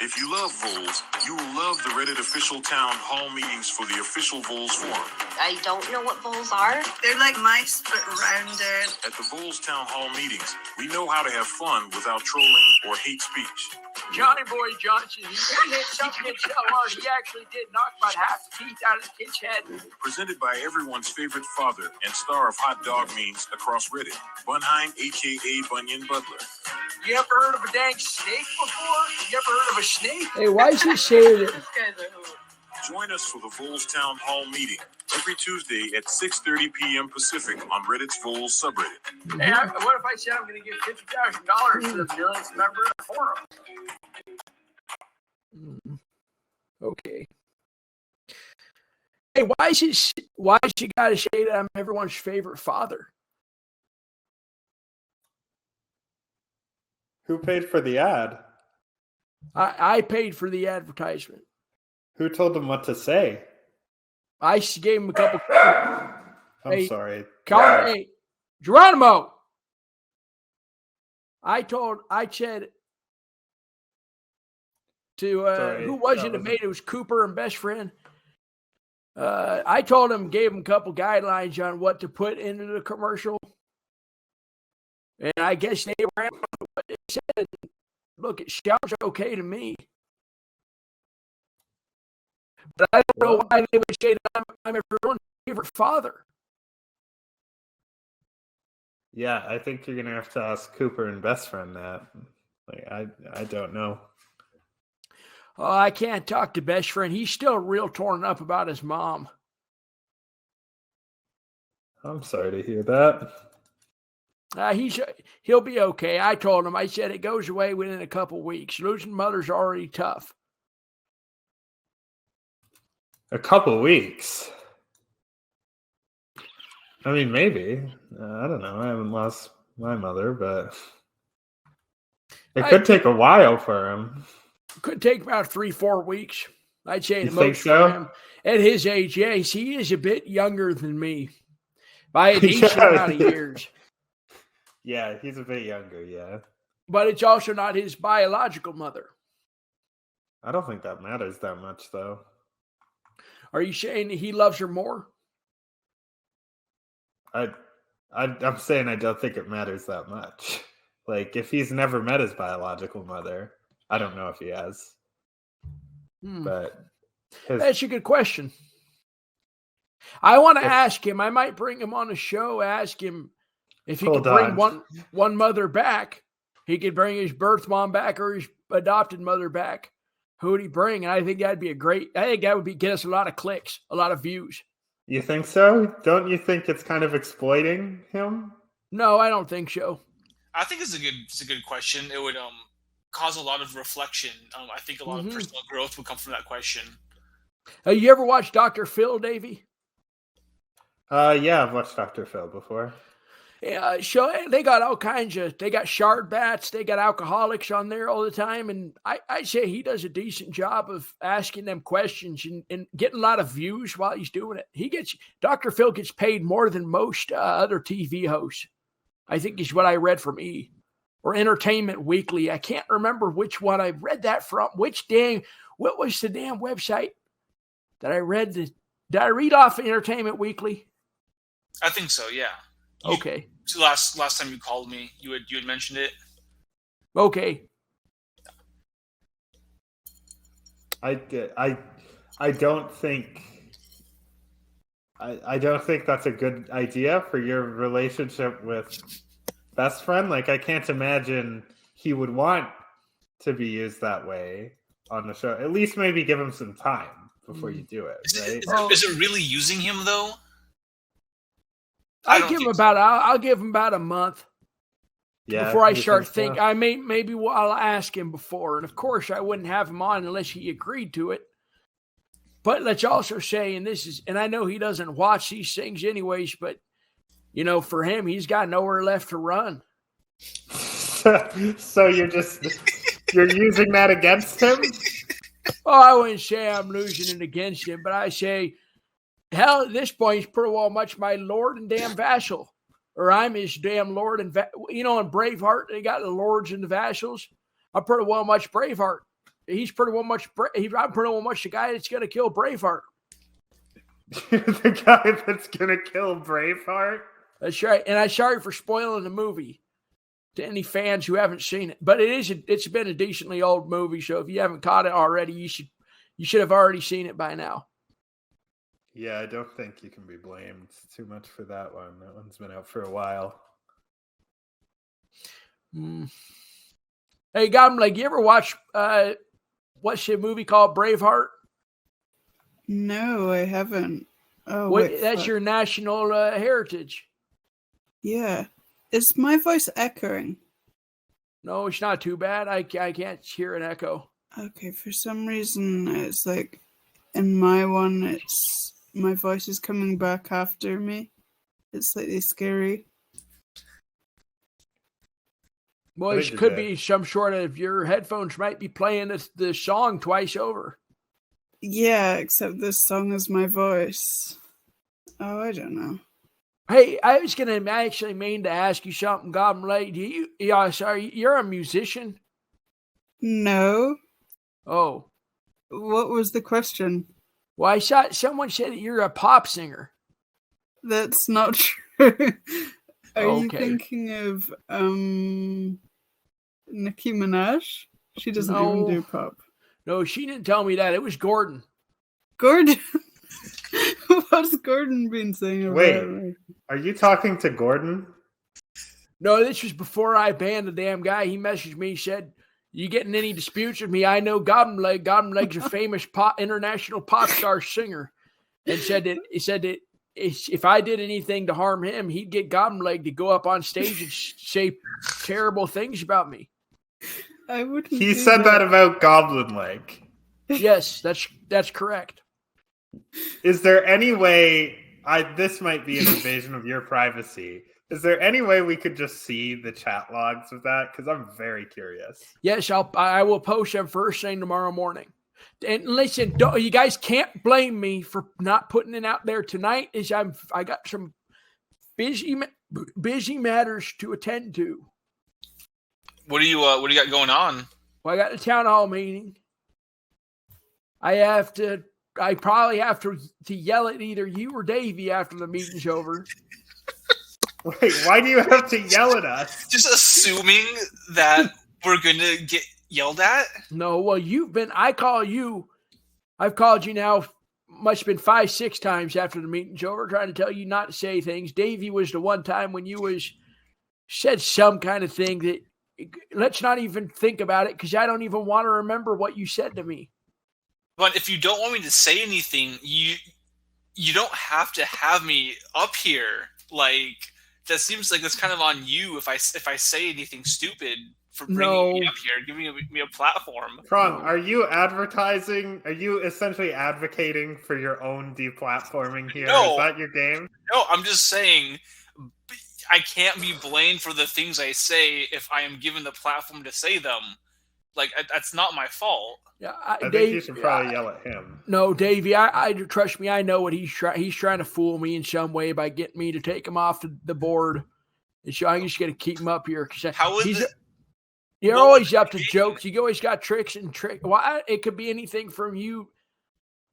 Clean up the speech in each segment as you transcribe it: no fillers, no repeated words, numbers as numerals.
If you love Voles, you will love the Reddit official town hall meetings for the official Voles forum. I don't know what Voles are. They're like mice, but rounded. At the Voles town hall meetings, we know how to have fun without trolling or hate speech. Johnny Boy Johnson, he hit something so hard he actually did knock about half the teeth out of the kid's head. Presented by everyone's favorite father and star of hot dog memes across Reddit, Bunheim, a.k.a. Bunyan Butler. You ever heard of a dang snake before? You ever heard of a snake? Hey, why is he saying it? Join us for the Voles Town Hall meeting every Tuesday at 6:30 p.m. Pacific on Reddit's Voles subreddit. Hey, what if I said I'm going to give $50,000 to the millionth member of the forum? Okay. Hey, why is she got to say that I'm everyone's favorite father? Who paid for the ad? I paid for the advertisement. Who told them what to say? I gave him a couple. I'm sorry. Hey, Geronimo. I said to who was it that made it? It was Cooper and best friend. I told him, gave him a couple guidelines on what to put into the commercial. And I guess they ran what they said. Look, it sounds okay to me. But I don't know why they would say that I'm everyone's favorite father. Yeah, I think you're gonna have to ask Cooper and best friend that. Like, I don't know. Oh, I can't talk to best friend. He's still real torn up about his mom. I'm sorry to hear that. He'll be okay. I told him. I said it goes away within a couple weeks. Losing mother's already tough. A couple weeks. I mean, maybe. I don't know. I haven't lost my mother, but it could take a while for him. Could take about 3-4 weeks. I'd say the most think so? For him. At his age, yes, he is a bit younger than me by a decent amount of years. Yeah, he's a bit younger, yeah. But it's also not his biological mother. I don't think that matters that much, though. Are you saying he loves her more? I'm saying I don't think it matters that much. Like, if he's never met his biological mother, I don't know if he has. But that's a good question. I want to ask him. I might bring him on a show, ask him if he could bring one mother back. He could bring his birth mom back or his adopted mother back. Who would he bring? And I think that would get us a lot of clicks, a lot of views. You think so? Don't you think it's kind of exploiting him? No, I don't think so. I think it's a good question. It would cause a lot of reflection. I think a lot of personal growth would come from that question. You ever watched Dr. Phil, Davey? Yeah, I've watched Dr. Phil before. Yeah, so they got all kinds of, they got shard bats, they got alcoholics on there all the time. And I say he does a decent job of asking them questions and getting a lot of views while he's doing it. Dr. Phil gets paid more than most other TV hosts. I think is what I read from or Entertainment Weekly. I can't remember which one I read that from. What was the damn website that I read? Did I read off Entertainment Weekly? I think so, yeah. Okay. Last time you called me, you had mentioned it. Okay. I don't think that's a good idea for your relationship with best friend. Like, I can't imagine he would want to be used that way on the show. At least maybe give him some time before you do it, right? Is it really using him though? I'll give him about a month before I start thinking. I'll ask him before. And of course I wouldn't have him on unless he agreed to it. But let's also say, and I know he doesn't watch these things anyways, but for him, he's got nowhere left to run. So you're using that against him? Oh, I wouldn't say I'm losing it against him, but I say, hell, at this point, he's pretty well much my lord and damn vassal. Or I'm his damn lord and in Braveheart, they got the lords and the vassals. I'm pretty well much Braveheart. He's pretty well much. I'm pretty well much the guy that's gonna kill Braveheart. The guy that's gonna kill Braveheart. That's right. And I'm sorry for spoiling the movie to any fans who haven't seen it, but it's been a decently old movie. So if you haven't caught it already, you should have already seen it by now. Yeah, I don't think you can be blamed too much for that one. That one's been out for a while. Hey, Goblin, you ever watch what's the movie called Braveheart? No, I haven't. Oh, that's your national heritage. Yeah. Is my voice echoing? No, it's not too bad. I can't hear an echo. Okay, for some reason, it's like in my one, it's my voice is coming back after me. It's slightly scary. Well, it could be some sort of your headphones might be playing the song twice over. Yeah, except this song is my voice. Oh, I don't know. Hey, I was gonna actually mean to ask you something, Goblin Lady. You're a musician? No. Oh. What was the question? Well, I saw someone said that you're a pop singer. That's not true. Are you Okay. thinking of Nicki Minaj? She doesn't even do pop. No, she didn't tell me that. It was Gordon. Gordon? What's Gordon been saying about me? Are you talking to Gordon? No, this was before I banned the damn guy. He messaged me, said, "You getting any disputes with me? I know Goblin Leg. Goblin Leg's a famous international pop star singer." And said that if I did anything to harm him, he'd get Goblin Leg to go up on stage and say terrible things about me. I wouldn't. He said that about Goblin Leg. Yes, that's correct. Is there any way this might be an invasion of your privacy? Is there any way we could just see the chat logs of that? Because I'm very curious. Yes, I will post them first thing tomorrow morning. And listen, you guys can't blame me for not putting it out there tonight. I got some busy matters to attend to. What do you got going on? Well, I got the town hall meeting. I probably have to yell at either you or Davey after the meeting's over. Wait, why do you have to yell at us? Just assuming that we're gonna get yelled at? No, well, I've called you now, must have been 5-6 times after the meeting's over, trying to tell you not to say things. Davey was the one time when you said some kind of thing that, let's not even think about it, because I don't even want to remember what you said to me. But if you don't want me to say anything, you don't have to have me up here. Like, that seems like it's kind of on you if I say anything stupid for bringing me up here, giving me a platform. Prong, are you advertising? Are you essentially advocating for your own deplatforming here? No. Is that your game? No, I'm just saying I can't be blamed for the things I say if I am given the platform to say them. Like, that's not my fault. Yeah, I think you should probably yell at him. No, Davey, I trust me. I know what he's trying to fool me in some way by getting me to take him off the board. And so I'm just going to keep him up here. You're always up to jokes. You always got tricks and tricks. Well, it could be anything from you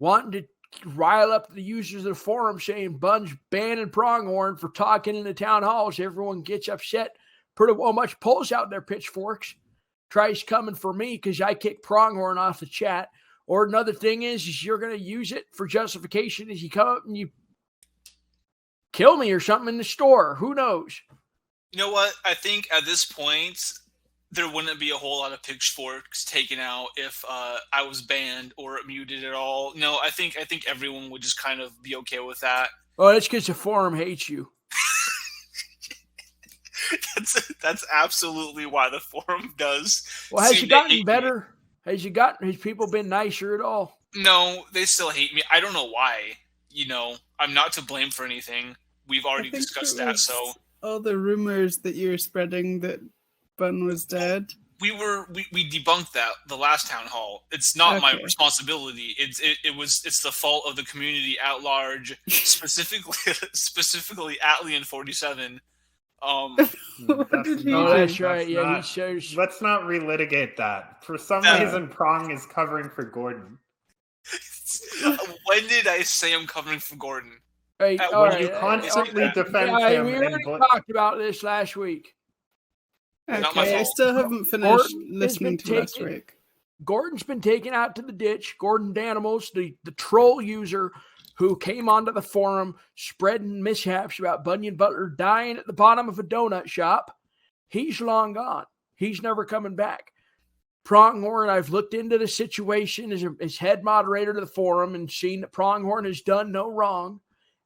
wanting to rile up the users of the forum saying Bun's banning Pronghorn for talking in the town halls. Everyone gets upset. Pretty well much pulls out their pitchforks. Tries coming for me because I kicked Pronghorn off the chat. Or another thing is you're going to use it for justification as you come up and you kill me or something in the store. Who knows? You know what? I think at this point, there wouldn't be a whole lot of pitchforks taken out if I was banned or muted at all. No, I think everyone would just kind of be okay with that. Oh, that's because the forum hates you. That's absolutely why the forum does. Well, has it gotten better? Has people been nicer at all? No, they still hate me. I don't know why. I'm not to blame for anything. We've already discussed that. So all the rumors that you were spreading that Bun was dead. We debunked that the last town hall. It's not my responsibility. It's the fault of the community at large, specifically Atlian 47. What did he Oh, do? that's right. Yeah, he shows. Let's not relitigate that. For some Uh, reason, Prong is covering for Gordon. When did I say I'm covering for Gordon? Hey, At all when right, You constantly yeah, defend yeah, him. we and already talked about this last week. Not my Okay, I fault. still haven't finished Gordon has listening been to last taken- week. Gordon's been taken out to the ditch. Gordon Danimals, the troll user who came onto the forum spreading mishaps about Bunyan Butler dying at the bottom of a donut shop. He's long gone. He's never coming back. Pronghorn, I've looked into the situation as head moderator to the forum and seen that Pronghorn has done no wrong.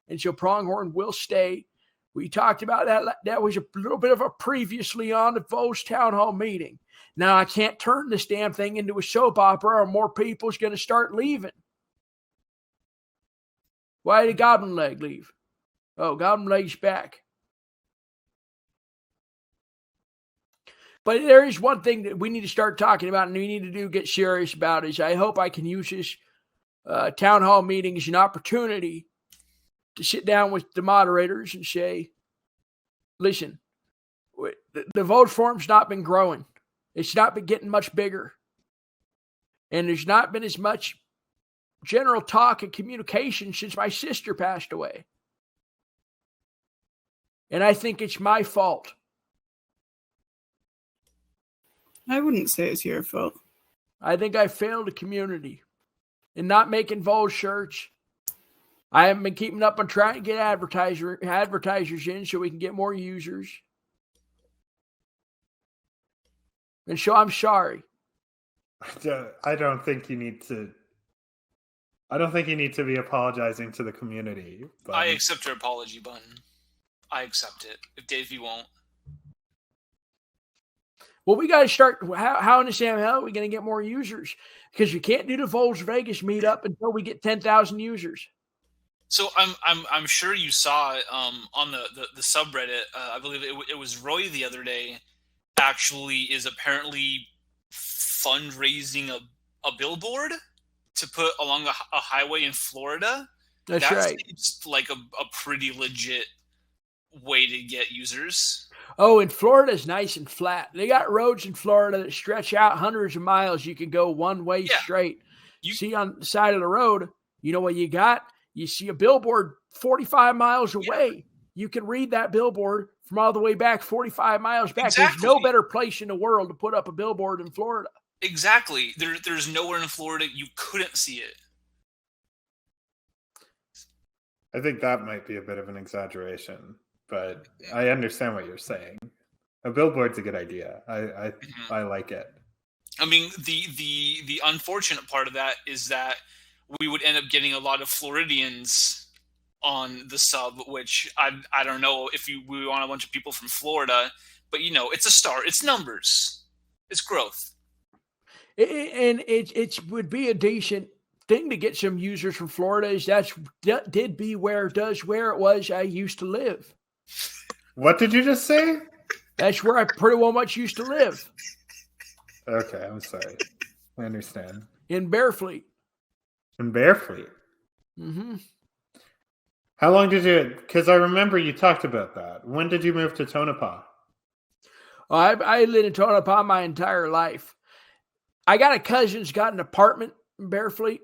And so Pronghorn will stay. We talked about that. That was a little bit of a previously on the Voles town hall meeting. Now I can't turn this damn thing into a soap opera or more people's going to start leaving. Why did Goblin Leg leave? Oh, Goblin Leg's back. But there is one thing that we need to start talking about and we need to get serious about is I hope I can use this town hall meeting as an opportunity to sit down with the moderators and say, listen, the vote forum's not been growing. It's not been getting much bigger. And there's not been as much general talk and communication since my sister passed away. And I think it's my fault. I wouldn't say it's your fault. I think I failed the community in not making Voles shirts. I haven't been keeping up on trying to get advertisers in so we can get more users. And so I'm sorry. I don't think you need to. I don't think you need to be apologizing to the community. But I accept your apology, Bun. I accept it. If Davey won't. Well, we got to start. How in the Sam hell are we going to get more users? Because you can't do the Voles Vegas meetup until we get 10,000 users. So I'm sure you saw it on the subreddit. I believe it was Roy the other day. Actually, is apparently fundraising a billboard to put along a highway in Florida. That's right. Seems like a pretty legit way to get users. Oh, and Florida's nice and flat. They got roads in Florida that stretch out hundreds of miles. You can go one way straight. You see on the side of the road, you know what you got? You see a billboard 45 miles away. You can read that billboard from all the way back 45 miles back. Exactly. There's no better place in the world to put up a billboard in Florida. Exactly. There's nowhere in Florida you couldn't see it. I think that might be a bit of an exaggeration, but I understand what you're saying. A billboard's a good idea. I like it. I mean, the unfortunate part of that is that we would end up getting a lot of Floridians on the sub, which I don't know if we want a bunch of people from Florida, but it's a start. It's numbers. It's growth. And it would be a decent thing to get some users from Florida. Is that did be where it was I used to live. What did you just say? That's where I pretty well much used to live. Okay, I'm sorry. I understand. In Bearfleet. In Bearfleet? Mm-hmm. How long did you... Because I remember you talked about that. When did you move to Tonopah? Oh, I lived in Tonopah my entire life. I got a cousin who's got an apartment in Bearfleet.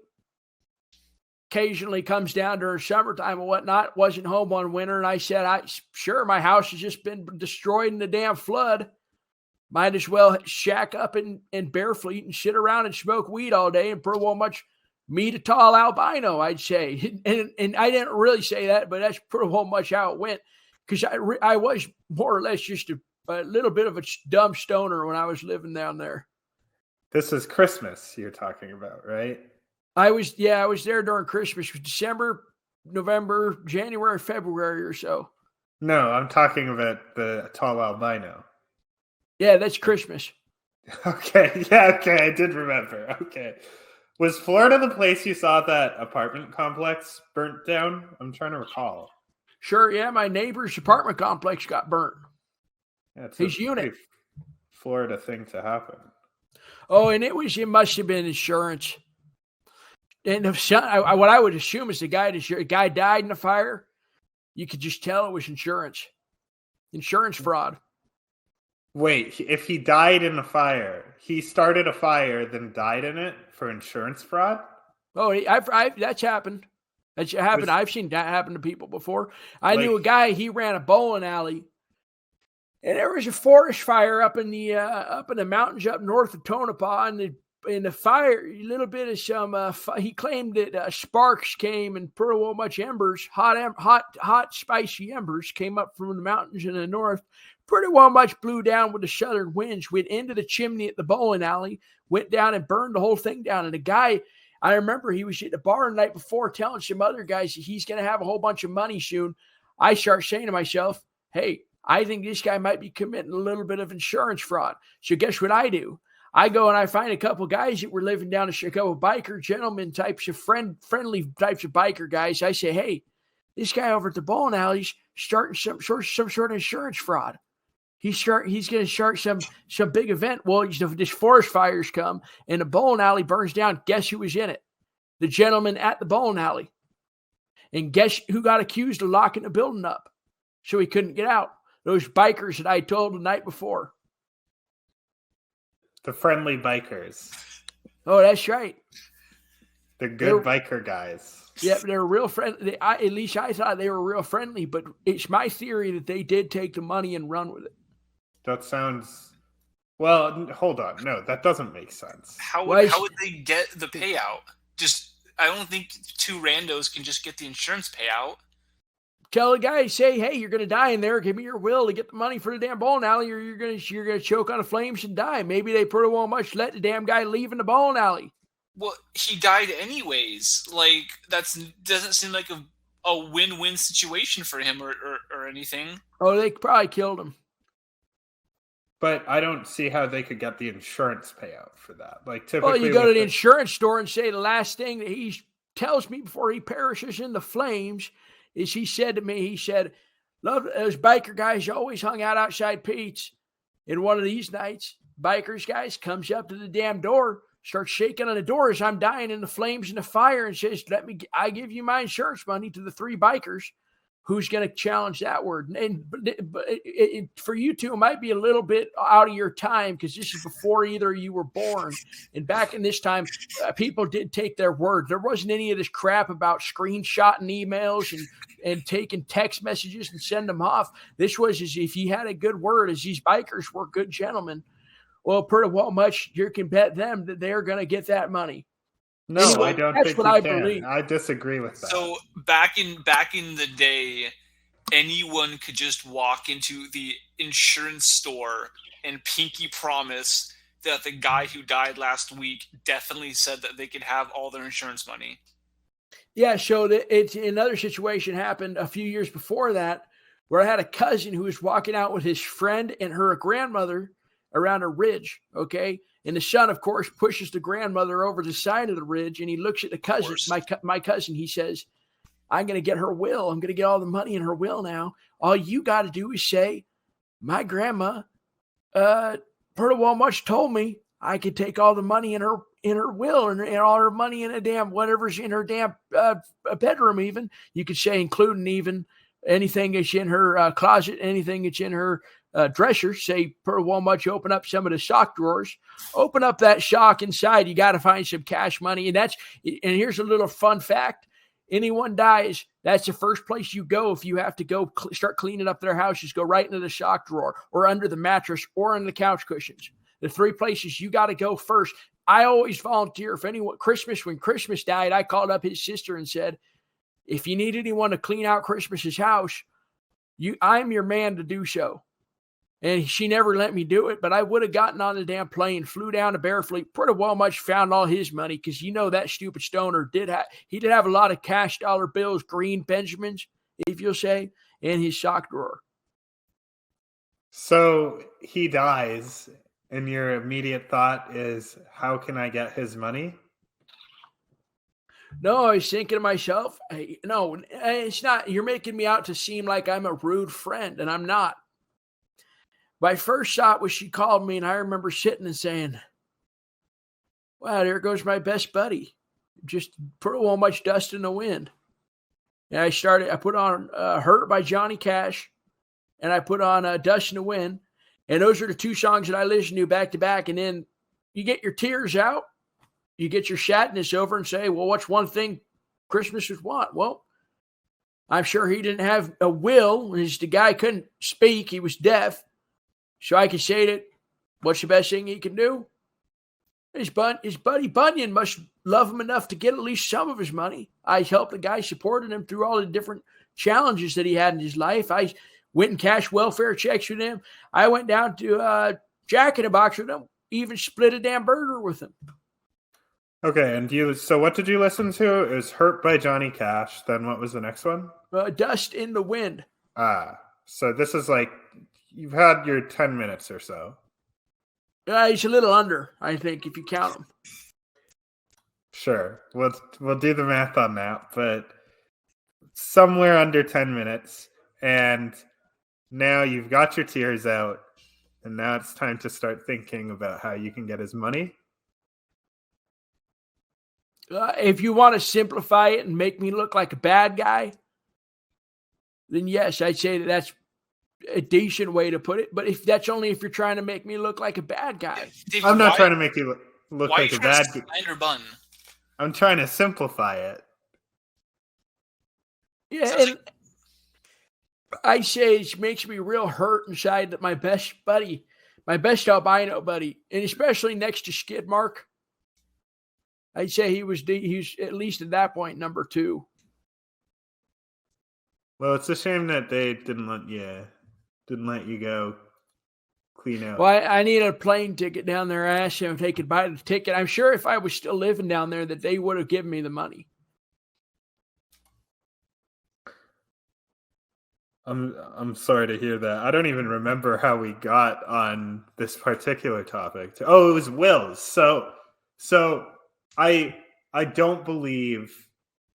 Occasionally comes down during summertime and whatnot. Wasn't home one winter, and I said, sure, my house has just been destroyed in the damn flood. Might as well shack up in Bearfleet and sit around and smoke weed all day and pretty well much meet a tall albino, I'd say. And I didn't really say that, but that's pretty well much how it went. Because I was more or less just a little bit of a dumb stoner when I was living down there. This is Christmas you're talking about, right? I was there during Christmas, December, November, January, February or so. No, I'm talking about the tall albino. Yeah, that's Christmas. Okay, I did remember. Okay. Was Florida the place you saw that apartment complex burnt down? I'm trying to recall. Sure, yeah, my neighbor's apartment complex got burnt. Yeah, it's His a unit. pretty Florida thing to happen. Oh, and it must have been insurance. And what I would assume is the guy died in the fire. You could just tell it was insurance. Insurance fraud. Wait, if he died in a fire, he started a fire, then died in it for insurance fraud? Oh, that's happened. That's happened. Was- I've seen that happen to people before. I knew a guy. He ran a bowling alley, and there was a forest fire up in the mountains up north of Tonopah, and the fire, a little bit of some. He claimed that sparks came and pretty well much embers, hot, spicy embers came up from the mountains in the north. Pretty well much blew down with the southern winds, went into the chimney at the bowling alley, went down and burned the whole thing down. And the guy, I remember he was at the bar the night before telling some other guys he's going to have a whole bunch of money soon. I start saying to myself, hey, I think this guy might be committing a little bit of insurance fraud. So guess what I do? I go and I find a couple guys that were living down a couple biker gentlemen types of friendly types of biker guys. I say, hey, this guy over at the bowling alley's starting some sort of insurance fraud. He's going to start some big event. Well, this forest fires come and the bowling alley burns down. Guess who was in it? The gentleman at the bowling alley. And guess who got accused of locking the building up so he couldn't get out? Those bikers that I told the night before. The friendly bikers. Oh, that's right. The good biker guys. Yeah, they're real friendly. At least I thought they were real friendly, but it's my theory that they did take the money and run with it. That sounds... Well, hold on. No, that doesn't make sense. How would they get the payout? I don't think two randos can just get the insurance payout. Tell the guy, say, hey, you're going to die in there. Give me your will to get the money for the damn bowling alley, or you're going to choke on the flames and die. Maybe they pretty well much let the damn guy leave in the bowling alley. Well, he died anyways. Like, doesn't seem like a win-win situation for him or anything. Oh, they probably killed him. But I don't see how they could get the insurance payout for that. Like, typically, well, you go to the insurance store and say the last thing that he tells me before he perishes in the flames is he said to me, he said, love those biker guys always hung out outside Pete's. And one of these nights, bikers guys comes up to the damn door, starts shaking on the door as I'm dying in the flames and the fire, and says, I give you my insurance money to the three bikers. Who's going to challenge that word? But for you two, it might be a little bit out of your time because this is before either you were born. And back in this time, people did take their word. There wasn't any of this crap about screenshotting emails and taking text messages and send them off. This was as if you had a good word, as these bikers were good gentlemen. Well, pretty well much you can bet them that they're going to get that money. No, anyway, I don't think what I believe. I disagree with that. So back in the day, anyone could just walk into the insurance store and pinky promise that the guy who died last week definitely said that they could have all their insurance money. Yeah, so it's another situation happened a few years before that where I had a cousin who was walking out with his friend and her grandmother around a ridge, okay? And the son, of course, pushes the grandmother over the side of the ridge, and he looks at the cousin, my cousin. He says, I'm going to get her will. I'm going to get all the money in her will now. All you got to do is say, my grandma, pretty well much told me I could take all the money in her will and all her money in a damn whatever's in her damn bedroom. Even you could say, including even anything that's in her closet, anything that's in her dresser. Say, pretty well much open up some of the sock drawers, open up that sock inside. You got to find some cash money, and here's a little fun fact. Anyone dies, that's the first place you go if you have to go start cleaning up their house. Just go right into the sock drawer or under the mattress or in the couch cushions. The three places you got to go first. I always volunteer if anyone, when Christmas died, I called up his sister and said, if you need anyone to clean out Christmas's house, I'm your man to do so. And she never let me do it, but I would have gotten on the damn plane, flew down to Bearfleet, pretty well much found all his money because that stupid stoner did have a lot of cash dollar bills, green Benjamins, if you'll say, in his sock drawer. So he dies, and your immediate thought is, how can I get his money? No, I was thinking to myself, no, it's not. You're making me out to seem like I'm a rude friend, and I'm not. My first thought was she called me, and I remember sitting and saying, wow, there goes my best buddy. Just pretty well much dust in the wind. And I put on Hurt by Johnny Cash. and I put on Dust in the Wind. And those are the two songs that I listen to back to back. And then you get your tears out, you get your sadness over and say, well, what's one thing Christmas would want? Well, I'm sure he didn't have a will. The guy couldn't speak. He was deaf. So I could say that what's the best thing he can do? His buddy Bunyan must love him enough to get at least some of his money. I helped the guy, supported him through all the different challenges that he had in his life. I went and cashed welfare checks with him. I went down to Jack in the Box with him, even split a damn burger with him. Okay, and so what did you listen to? It was Hurt by Johnny Cash. Then what was the next one? Dust in the Wind. So this is like, you've had your 10 minutes or so. He's a little under, I think, if you count him. Sure. We'll do the math on that, but somewhere under 10 minutes. And now you've got your tears out, and now it's time to start thinking about how you can get his money. If you want to simplify it and make me look like a bad guy, then yes, I'd say that's a decent way to put it. But if that's only if you're trying to make me look like a bad guy. Dave, I'm not trying to make you look why like are a you bad trying guy. to slide bun? I'm trying to simplify it. Yeah, Sounds and I say it makes me real hurt inside that my best albino buddy, and especially next to Skid Mark, I'd say he was at least at that point number 2. Well, it's a shame that they didn't let you go clean out. Well, I need a plane ticket down there. I asked him if they could buy the ticket. I'm sure if I was still living down there that they would have given me the money. I'm sorry to hear that. I don't even remember how we got on this particular topic. Oh, it was wills. So I don't believe,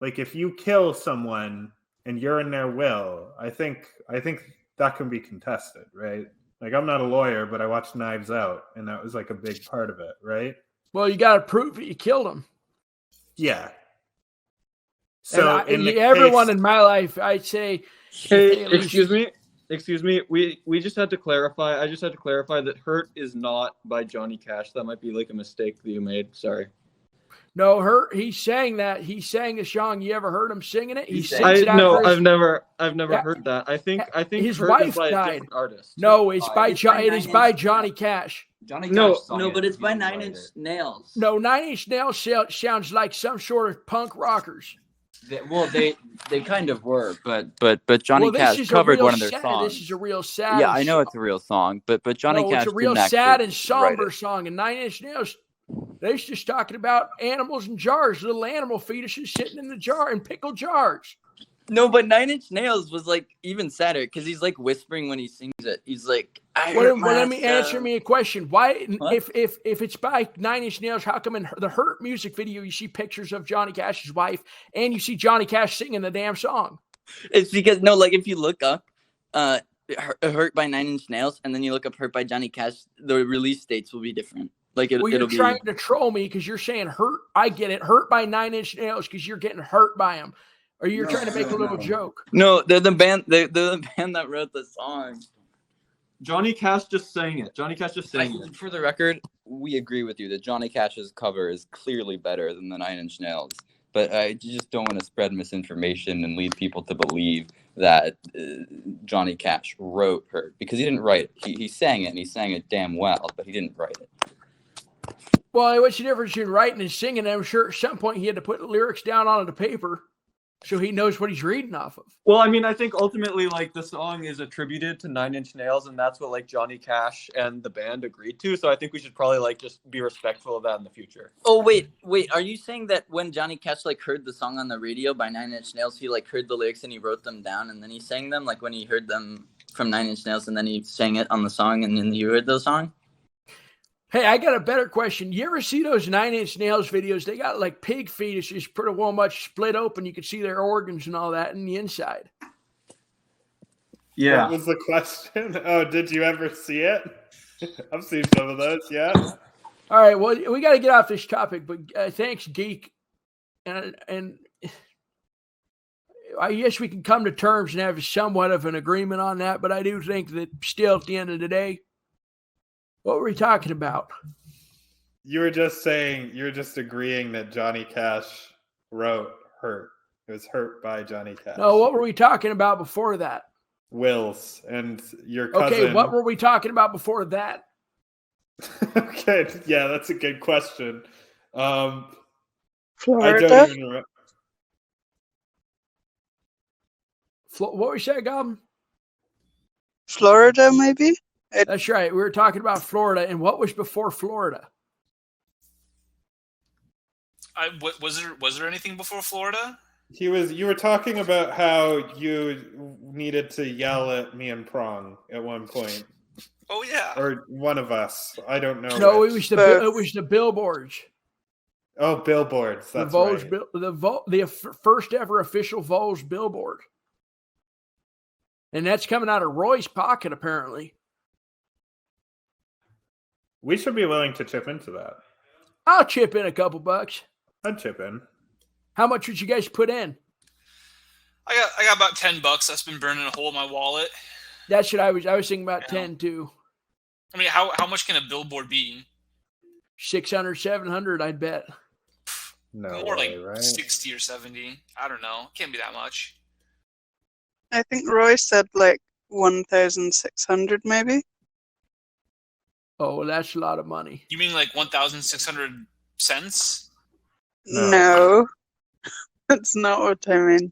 like, if you kill someone and you're in their will, I think that can be contested, right? Like, I'm not a lawyer, but I watched Knives Out, and that was like a big part of it, right? Well, you got to prove that you killed him. Yeah. So everyone in my life, I'd say. Hey, excuse me. We just had to clarify. I just had to clarify that "Hurt" is not by Johnny Cash. That might be like a mistake that you made. Sorry. No, he sang that. He sang a song. You ever heard him singing it? He sings it. No, I've never heard that. I think his Hurt wife is by died. a different artist. No, it is by Johnny Cash. Johnny Cash No, but it's by Nine Inch Nails. No, 9 Inch Nails sounds like some sort of punk rockers. They kind of were, but Johnny Cash covered one of their songs. This is a real sad. Yeah, I know it's a real song, but Johnny Cash. It's a real sad and somber song. And 9 Inch Nails, they're just talking about animals in jars, little animal fetuses sitting in the jar in pickle jars. No, but 9 Inch Nails was like even sadder because he's like whispering when he sings it. He's like, let me answer me a question. Why, if it's by 9 Inch Nails, how come in the Hurt music video you see pictures of Johnny Cash's wife and you see Johnny Cash singing the damn song? It's because like if you look up Hurt by 9 Inch Nails and then you look up Hurt by Johnny Cash, the release dates will be different. Like you're trying to troll me because you're saying Hurt. I get it. Hurt by 9 Inch Nails because you're getting hurt by him. Or you're trying to make a little joke. No, they're the band. They're the band that wrote the song. Johnny Cash just sang it. For the record, we agree with you that Johnny Cash's cover is clearly better than the 9 Inch Nails. But I just don't want to spread misinformation and lead people to believe that Johnny Cash wrote Hurt because he didn't write it. He sang it and he sang it damn well, but he didn't write it. Well, what's the difference between writing and singing? I'm sure at some point he had to put lyrics down on the paper. So he knows what he's reading off of. Well, I mean, I think ultimately, like, the song is attributed to 9 Inch Nails, and that's what, like, Johnny Cash and the band agreed to. So I think we should probably, like, just be respectful of that in the future. Oh, wait. Are you saying that when Johnny Cash, like, heard the song on the radio by 9 Inch Nails, he, like, heard the lyrics and he wrote them down and then he sang them? Like, when he heard them from 9 Inch Nails and then he sang it on the song and then you heard the song? Hey, I got a better question. You ever see those 9 Inch Nails videos? They got like pig fetuses pretty well much split open. You can see their organs and all that in the inside. Yeah. What was the question? Oh, did you ever see it? I've seen some of those, yeah. All right, well, we got to get off this topic, but thanks, Geek. And I guess we can come to terms and have somewhat of an agreement on that, but I do think that still at the end of the day, what were we talking about? You were just saying, you're just agreeing that Johnny Cash wrote Hurt. It was Hurt by Johnny Cash. No, what were we talking about before that? Wills and your cousin. Okay, what were we talking about before that? Okay, yeah, that's a good question. Florida? I don't even remember. What were you saying, Goblin? Florida, maybe? That's right. We were talking about Florida, and what was before Florida? Was there anything before Florida? You were talking about how you needed to yell at me and Prong at one point. Oh yeah. Or one of us. I don't know. No, it was the billboards. Oh, billboards. That's the Voles, right. The first ever official Voles billboard. And that's coming out of Roy's pocket, apparently. We should be willing to chip into that. I'll chip in a couple bucks. I'd chip in. How much would you guys put in? I got about $10 that's been burning a hole in my wallet. That's what I was thinking about 10 too. I mean, how much can a billboard be? 600, 700, I'd bet. No More way, like right? 60 or 70. I don't know. Can't be that much. I think Roy said like 1,600 maybe. Oh, well, that's a lot of money. You mean like 1,600 cents? No. That's not what I mean.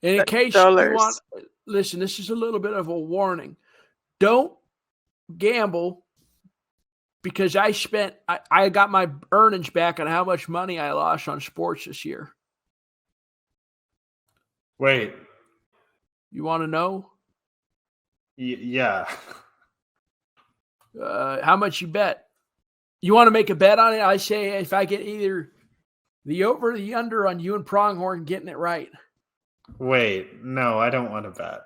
And in That's case dollars. you want, listen, this is a little bit of a warning. Don't gamble because I got my earnings back on how much money I lost on sports this year. Wait. You want to know? Yeah. How much you bet? You want to make a bet on it? I say if I get either the over or the under on you and Pronghorn getting it right. Wait, no, I don't want to bet.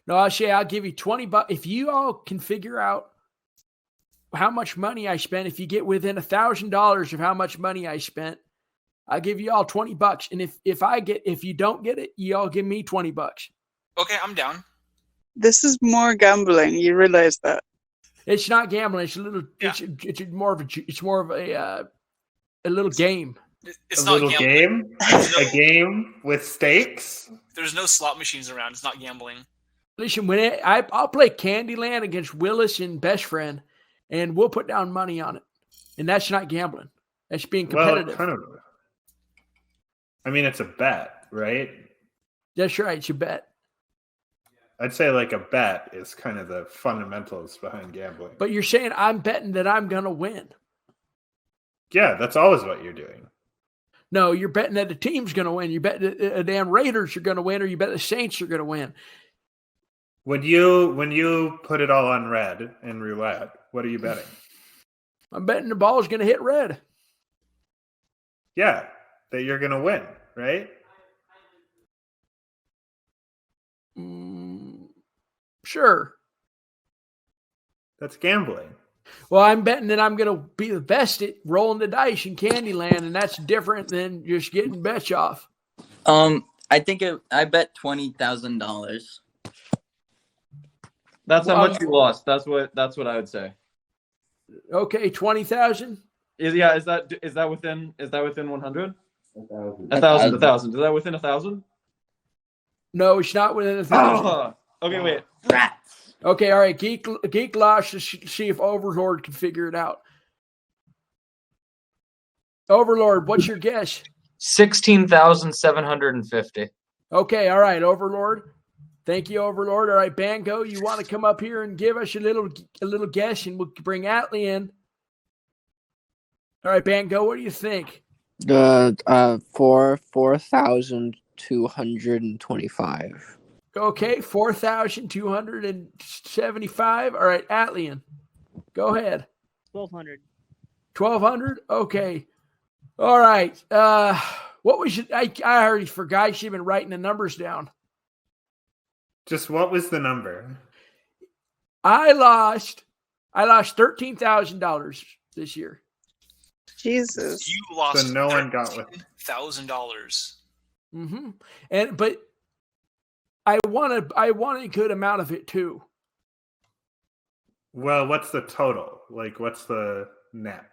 No, I say I'll give you $20 if you all can figure out how much money I spent. If you get within $1,000 of how much money I spent, I'll give you all $20. And if you don't get it, you all give me $20. Okay, I'm down. This is more gambling. You realize that? It's not gambling. It's a little. Yeah. It's more of a little game. It's A not little gambling. game? A game with stakes? There's no slot machines around. It's not gambling. Listen, I'll play Candyland against Willis and Best Friend, and we'll put down money on it, and that's not gambling. That's being competitive. Well, kind of. I mean, it's a bet, right? That's right. It's a bet. I'd say like a bet is kind of the fundamentals behind gambling. But you're saying I'm betting that I'm going to win. Yeah, that's always what you're doing. No, you're betting that the team's going to win. You bet the damn Raiders are going to win, or you bet the Saints are going to win. When you put it all on red in roulette, what are you betting? I'm betting the ball is going to hit red. Yeah, that you're going to win, right? Sure. That's gambling. Well, I'm betting that I'm going to be the best at rolling the dice in Candyland, and that's different than just getting bets off. I think I bet $20,000. That's how much you lost. That's what I would say. Okay, 20,000. Is that within 100? 1,000. 1,000. Is that within 1,000? No, it's not within 1,000. Oh, okay, wait. Okay, all right. Geek Losh to see if Overlord can figure it out. Overlord, what's your guess? 16,750. Okay, all right, Overlord. Thank you, Overlord. All right, Bango, you want to come up here and give us a little guess, and we'll bring Atlee in. All right, Bango, what do you think? For 4,225. Okay, 4,275. All right, Atlian, go ahead. 1,200. 1,200. Okay. All right. What was it? I already forgot. She's been writing the numbers down. Just what was the number? I lost $13,000 this year. Jesus. You lost So no one got with $13,000. Mm-hmm. But I want a good amount of it too. Well, what's the total? Like, what's the net?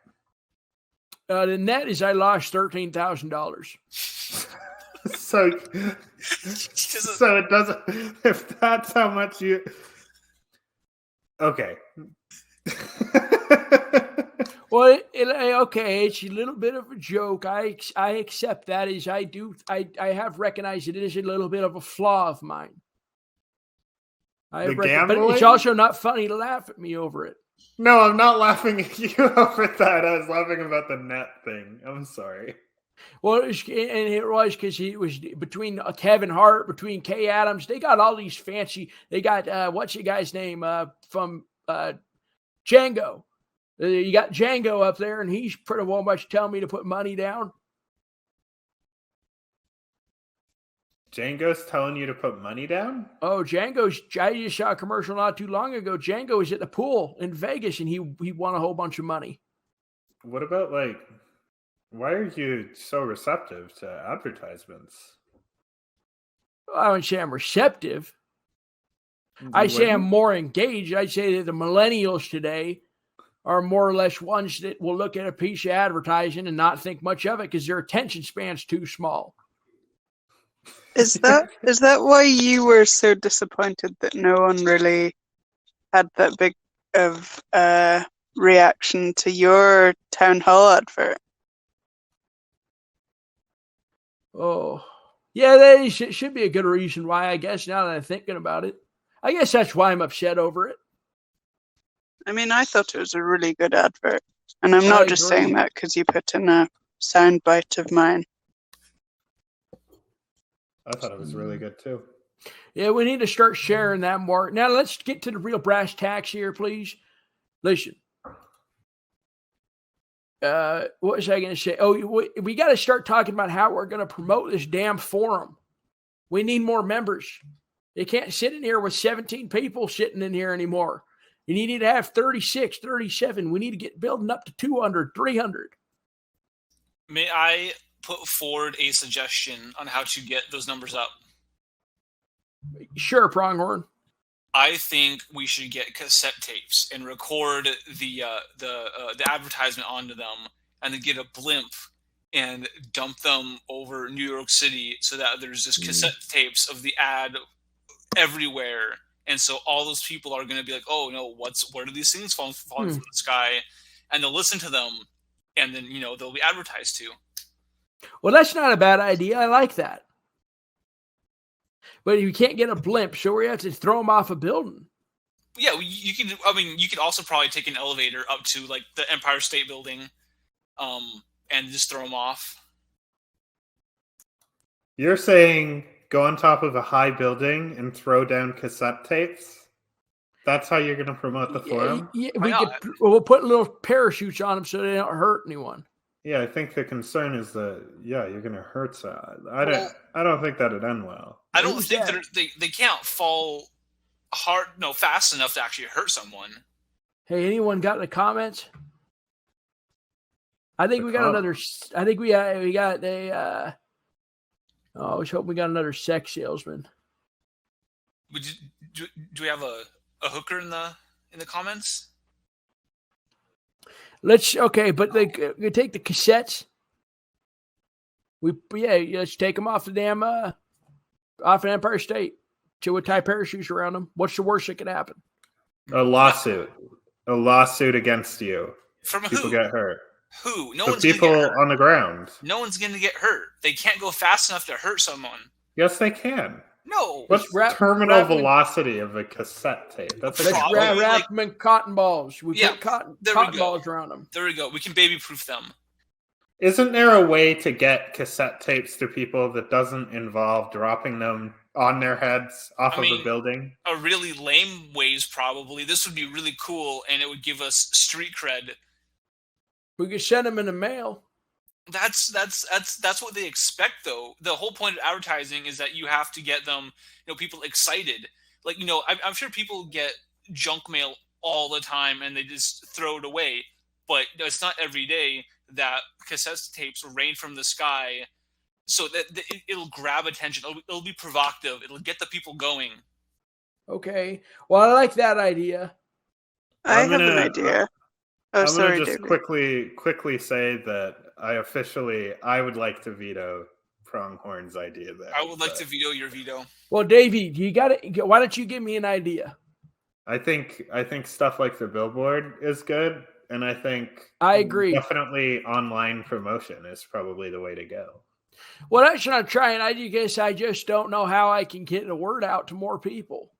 The net is I lost $13,000. So it doesn't. If that's how much you. Okay. Well, okay, it's a little bit of a joke. I accept that. I have recognized it is a little bit of a flaw of mine. But it's also not funny to laugh at me over it. No, I'm not laughing at you over that. I was laughing about the net thing. I'm sorry. Well, it was because he was between Kevin Hart, between Kay Adams. They got all these fancy. They got what's your guy's name from Django. You got Django up there, and he's pretty well much telling me to put money down. Django's telling you to put money down? Oh, I just saw a commercial not too long ago. Django was at the pool in Vegas, and he won a whole bunch of money. What about, why are you so receptive to advertisements? I wouldn't say I'm receptive. I say I'm more engaged. I say that the millennials today are more or less ones that will look at a piece of advertising and not think much of it because their attention span's too small. Is that why you were so disappointed that no one really had that big of a reaction to your town hall advert? Oh, yeah, that should be a good reason why, I guess, now that I'm thinking about it. I guess that's why I'm upset over it. I mean, I thought it was a really good advert. And I'm not just saying that because you put in a soundbite of mine. I thought it was really good, too. Yeah, we need to start sharing that more. Now, let's get to the real brass tacks here, please. Listen. What was I going to say? Oh, we got to start talking about how we're going to promote this damn forum. We need more members. You can't sit in here with 17 people sitting in here anymore. You need to have 36, 37. We need to get building up to 200, 300. May I put forward a suggestion on how to get those numbers up? Sure, Pronghorn. I think we should get cassette tapes and record the advertisement onto them, and then get a blimp and dump them over New York City so that there's just cassette tapes of the ad everywhere. And so all those people are going to be like, oh, no, what are these things falling from the sky? And they'll listen to them, and then, they'll be advertised to. Well, that's not a bad idea. I like that. But you can't get a blimp, so we have to throw them off a building. Yeah, you can. I mean, you could also probably take an elevator up to the Empire State Building, and just throw them off. You're saying go on top of a high building and throw down cassette tapes? That's how you're going to promote the forum? Yeah, we'll put little parachutes on them so they don't hurt anyone. Yeah, I think the concern is that you're going to hurt someone. I don't think that'd end well. I don't think they can't fall fast enough to actually hurt someone. Hey, anyone got in the comments? I think we got another. I think we got a. I was hoping we got another sex salesman. Do we have a hooker in the comments? But they take the cassettes. Let's take them off the damn off of Empire State. So we'll tie parachutes around them. What's the worst that could happen? A lawsuit against you. From people who? Get hurt. Who? No the one's people gonna get hurt. On the ground. No one's going to get hurt. They can't go fast enough to hurt someone. Yes, they can. No. What's terminal velocity of a cassette tape? Let's wrap them in cotton balls. We put cotton balls around them. There we go. We can baby-proof them. Isn't there a way to get cassette tapes to people that doesn't involve dropping them on their heads off of a building? A really lame ways, probably. This would be really cool, and it would give us street cred. We could send them in the mail. That's what they expect, though. The whole point of advertising is that you have to get them, people excited. I'm sure people get junk mail all the time and they just throw it away. But it's not every day that cassette tapes rain from the sky so that it'll grab attention. It'll be provocative. It'll get the people going. Okay. Well, I like that idea. I have an idea. I'm Sorry, gonna just David. quickly say that I would like to veto Pronghorn's idea there. I would like to veto your veto. Well, Davey, why don't you give me an idea? I think stuff like the billboard is good, and I think I agree. Definitely online promotion is probably the way to go. Well, that's what I'm trying. I guess I just don't know how I can get the word out to more people.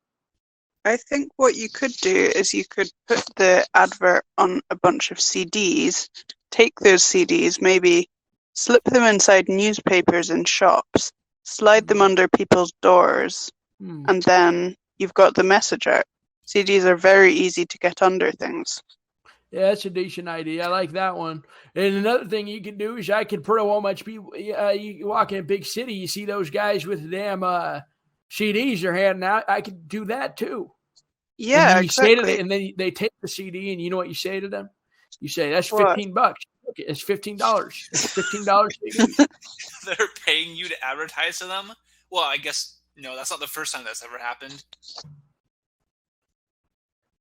I think what you could do is you could put the advert on a bunch of CDs, take those CDs, maybe slip them inside newspapers and shops, slide them under people's doors, and then you've got the message out. CDs are very easy to get under things. Yeah, that's a decent idea. I like that one. And another thing you can do is I can put a whole bunch of people. You walk in a big city, you see those guys with the damn CDs they're handing out. I could do that too. Yeah, and exactly. Say to them, and then they take the CD, and you know what you say to them? You say, "That's $15. Look, it's $15. It's $15 CD." They're paying you to advertise to them. Well, I guess no, that's not the first time that's ever happened.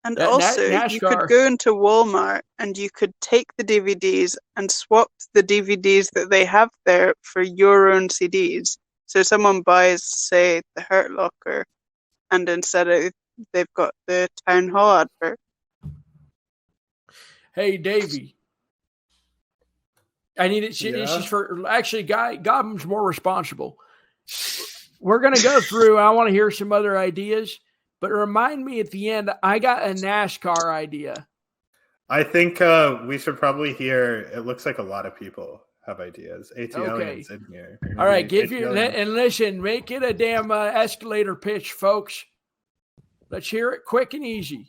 And also, you could go into Walmart and you could take the DVDs and swap the DVDs that they have there for your own CDs. So someone buys, say, the Hurt Locker, and instead they've got the Town Hall advert. Hey, Davey. I need it. It's just for actually, Gobham's more responsible. We're going to go through. I want to hear some other ideas. But remind me at the end, I got a NASCAR idea. I think we should probably hear. It looks like a lot of people have ideas. ATLians in here. All right, and listen, make it a damn escalator pitch, folks. Let's hear it quick and easy.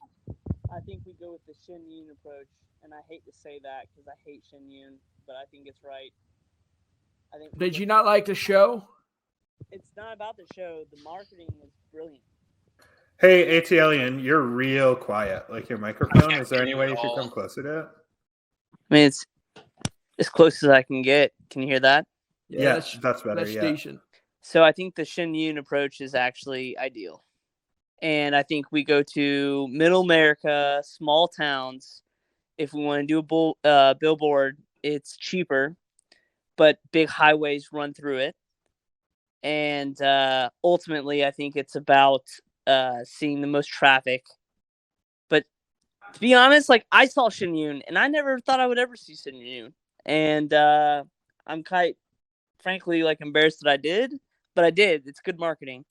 I think we go with the Shin Yun approach, and I hate to say that because I hate Shin Yun, but I think it's right. Did you not like the show? It's not about the show. The marketing is brilliant. Hey, ATLian, you're real quiet. Like your microphone. Is there any way you could come closer to it? I mean, it's as close as I can get. Can you hear that? Yeah, that's better. That's decent. So I think the Shin Yun approach is actually ideal. And I think we go to middle America, small towns. If we want to do a billboard, it's cheaper, but big highways run through it. And ultimately, I think it's about seeing the most traffic. But to be honest, like I saw Shin Yun, and I never thought I would ever see Shin Yun. And I'm quite frankly like embarrassed that I did, but I did. It's good marketing.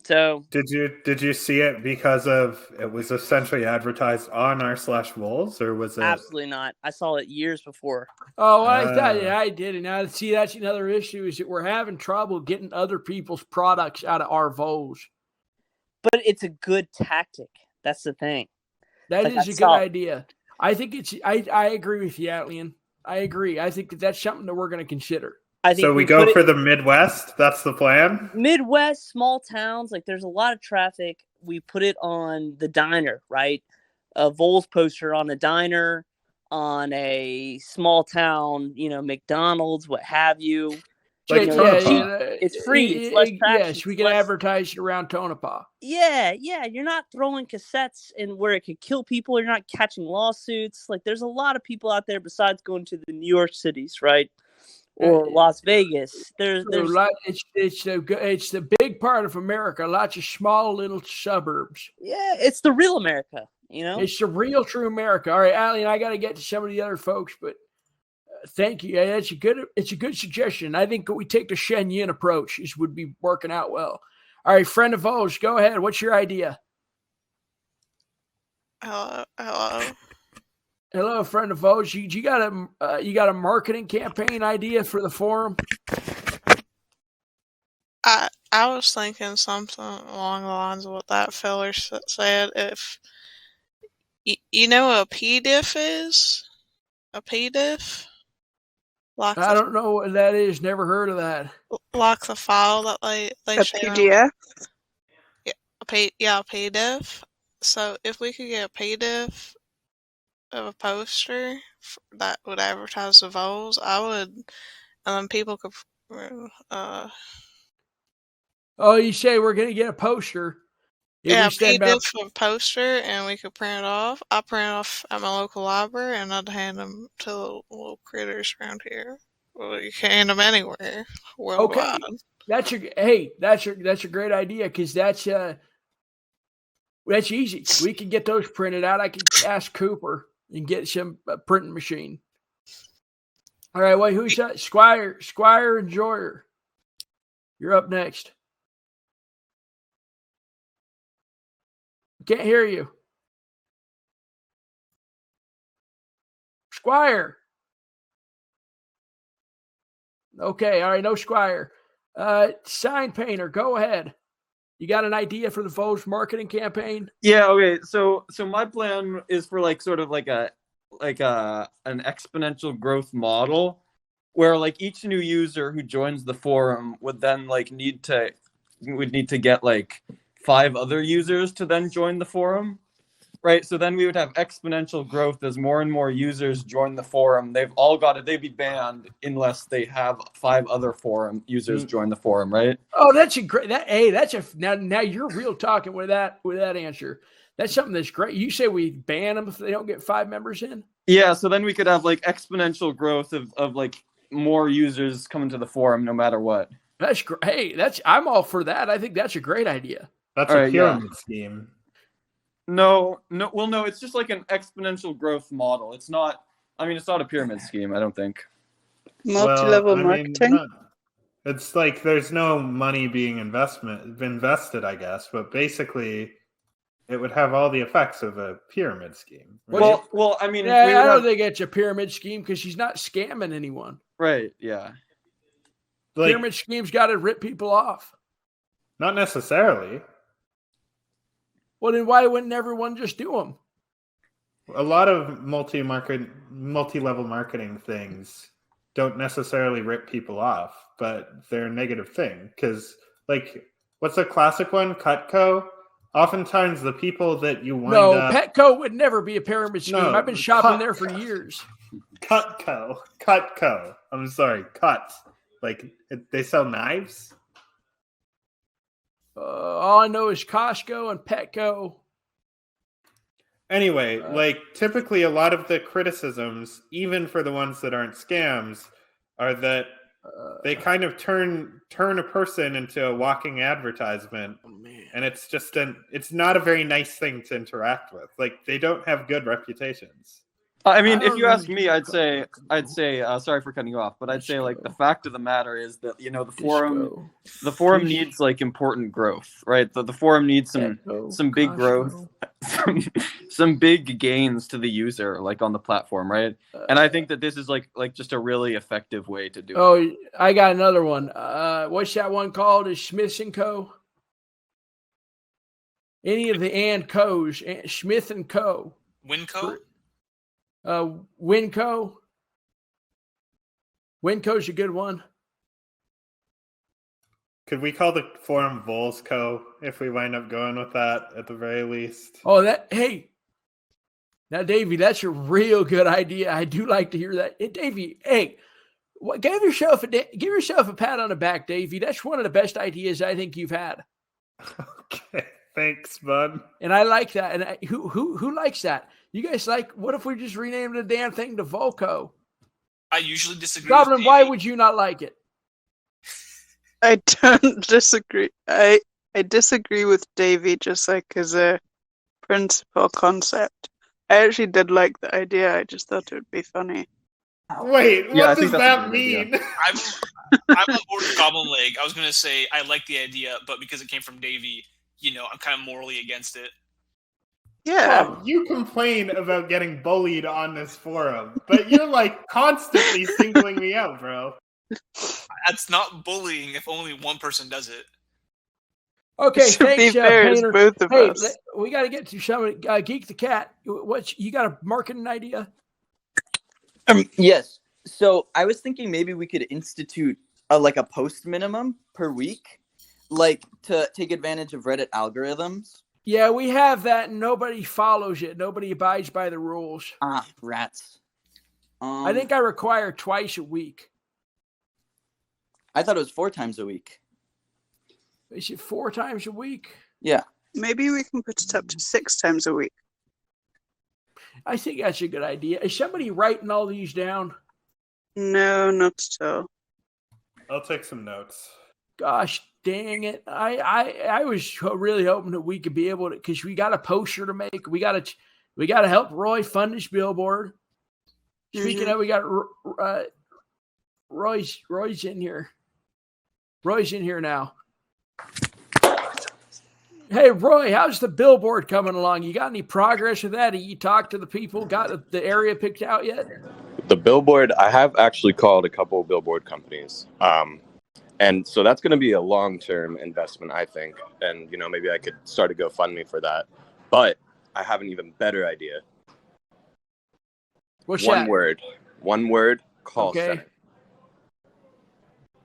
So did you see it because of it was essentially advertised on r/Voles, or was it? Absolutely not. I saw it years before. Oh, well, I thought I did. And now see, that's another issue is that we're having trouble getting other people's products out of our Voles. But it's a good tactic. That's the thing. That is a good idea. I think I agree with you, Atlian. I agree. I think that's something that we're going to consider. So we go for the Midwest. That's the plan. Midwest, small towns, like there's a lot of traffic. We put it on the diner, right? A Voles poster on a diner, on a small town, McDonald's, what have you. It's free. It's less traction. Yes, we can advertise it around Tonopah. Yeah. You're not throwing cassettes in where it could kill people. You're not catching lawsuits. Like there's a lot of people out there besides going to the New York cities, right? Or Las Vegas. There's it's the big part of America. Lots of small little suburbs. Yeah, it's the real America. It's the real true America. All right, Allie, I got to get to some of the other folks, but thank you. It's a good suggestion. I think we take the Shen Yin approach. This would be working out well. All right, friend of Voles, go ahead. What's your idea? Hello, friend of Voles. You got a marketing campaign idea for the forum? I was thinking something along the lines of what that feller said. If you know what a PDIF is, a PDIF. I don't know what that is. Never heard of that. Like the file that they a share. PDF. Yeah, a PDIF. So if we could get a PDIF of a poster that would advertise the Voles, I would, and then people could Oh, you say we're gonna get a poster? If Yeah, we send out, PDF of poster, and we could print it off. I print it off at my local library, and I'd hand them to the little critters around here. Well, you can hand them anywhere worldwide. okay, that's a great idea because that's easy. We can get those printed out. I could ask Cooper and get some printing machine. All right, wait, who's that? Squire and Joyer. You're up next. Can't hear you. Squire. Okay, all right, no Squire. Sign painter, go ahead. You got an idea for the Voles marketing campaign? Yeah, okay. So my plan is for like sort of like an exponential growth model where like each new user who joins the forum would then like need to get like 5 other users to then join the forum. Right. So then we would have exponential growth as more and more users join the forum. They'd be banned unless they have 5 other forum users join the forum, right? Oh, that's a great now you're real talking with that answer. That's something that's great. You say we ban them if they don't get 5 members in? Yeah, so then we could have like exponential growth of like more users coming to the forum no matter what. That's great. Hey, I'm all for that. I think that's a great idea. That's a pyramid scheme. No, it's just like an exponential growth model. It's not a pyramid scheme, I don't think. Multi-level marketing? It's like there's no money being invested, I guess, but basically it would have all the effects of a pyramid scheme. Right? Well, I mean, I don't think it's a pyramid scheme because she's not scamming anyone. Right, yeah. Pyramid schemes got to rip people off. Not necessarily. Well, then why wouldn't everyone just do them? A lot of multi-level marketing things don't necessarily rip people off, but they're a negative thing. Because, like, what's a classic one? Cutco? Oftentimes, the people that you wind up... No, Petco would never be a pyramid scheme. I've been shopping there for years. Cutco. I'm sorry, Cut. Like, they sell knives? All I know is Costco and Petco. Anyway, like typically a lot of the criticisms, even for the ones that aren't scams, are that they kind of turn a person into a walking advertisement. Oh, man. And it's just it's not a very nice thing to interact with. Like they don't have good reputations. I mean, if you ask me, I'd say, sorry for cutting you off, but I'd say like the fact of the matter is that, you know, the forum needs like important growth, right? The forum needs some big growth, some big gains to the user, like on the platform, right? And I think that this is like just a really effective way to do it. Oh, I got another one. What's that one called? Is Smith & Co. Any of the and co's, Smith & Co. Winco? Winco. Winco's a good one. Could we call the forum Voles Co. if we wind up going with that at the very least? Oh, now, Davey, that's a real good idea. I do like to hear that. Hey, Davey, give yourself a pat on the back, Davey. That's one of the best ideas I think you've had. Okay, thanks, bud. And I like that. And who likes that? You guys like? What if we just renamed the damn thing to Volco? I usually disagree. Goblin, why would you not like it? I don't disagree. I disagree with Davey just like as a principal concept. I actually did like the idea. I just thought it would be funny. Wait, what does that mean? I'm on board with Goblin Leg. I was going to say I like the idea, but because it came from Davey, you know, I'm kind of morally against it. Yeah. Oh, you complain about getting bullied on this forum, but you're like constantly singling me out, bro. That's not bullying if only one person does it. Okay, to thanks, be fair, Painter. both of us. We got to get to some Geek the Cat. You got a marketing idea? Yes. So I was thinking maybe we could institute a post minimum per week, like to take advantage of Reddit algorithms. Yeah, we have that, and nobody follows it. Nobody abides by the rules. Ah, rats. I think I require twice a week. I thought it was 4 times a week. Is it 4 times a week? Yeah. Maybe we can put it up to 6 times a week. I think that's a good idea. Is somebody writing all these down? No, not at all. I'll take some notes. Gosh dang it. I was really hoping that we could be able to, because we got a poster to make. We got to help Roy fund this billboard. Speaking of, we got Roy's in here. Roy's in here now. Hey, Roy, how's the billboard coming along? You got any progress with that? Have you talked to the people? Got the area picked out yet? The billboard, I have actually called a couple of billboard companies. And so that's going to be a long-term investment, I think. And, maybe I could start a GoFundMe for that. But I have an even better idea. What's One that? word, call center.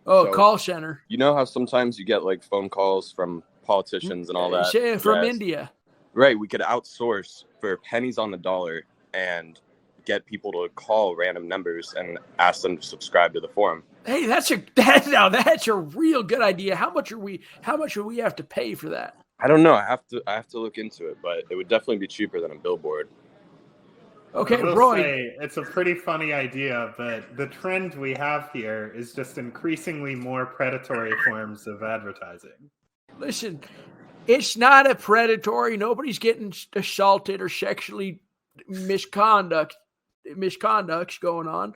Oh, So, call center. You know how sometimes you get like phone calls from politicians and all that? Say from Yes. India. Right. We could outsource for pennies on the dollar and get people to call random numbers and ask them to subscribe to the forum. Hey, that's a real good idea. How much would we have to pay for that? I don't know. I have to look into it, but it would definitely be cheaper than a billboard. Okay, I will Roy. say it's a pretty funny idea, but the trend we have here is just increasingly more predatory forms of advertising. Listen, it's not a predatory. Nobody's getting assaulted or sexually misconduct's going on.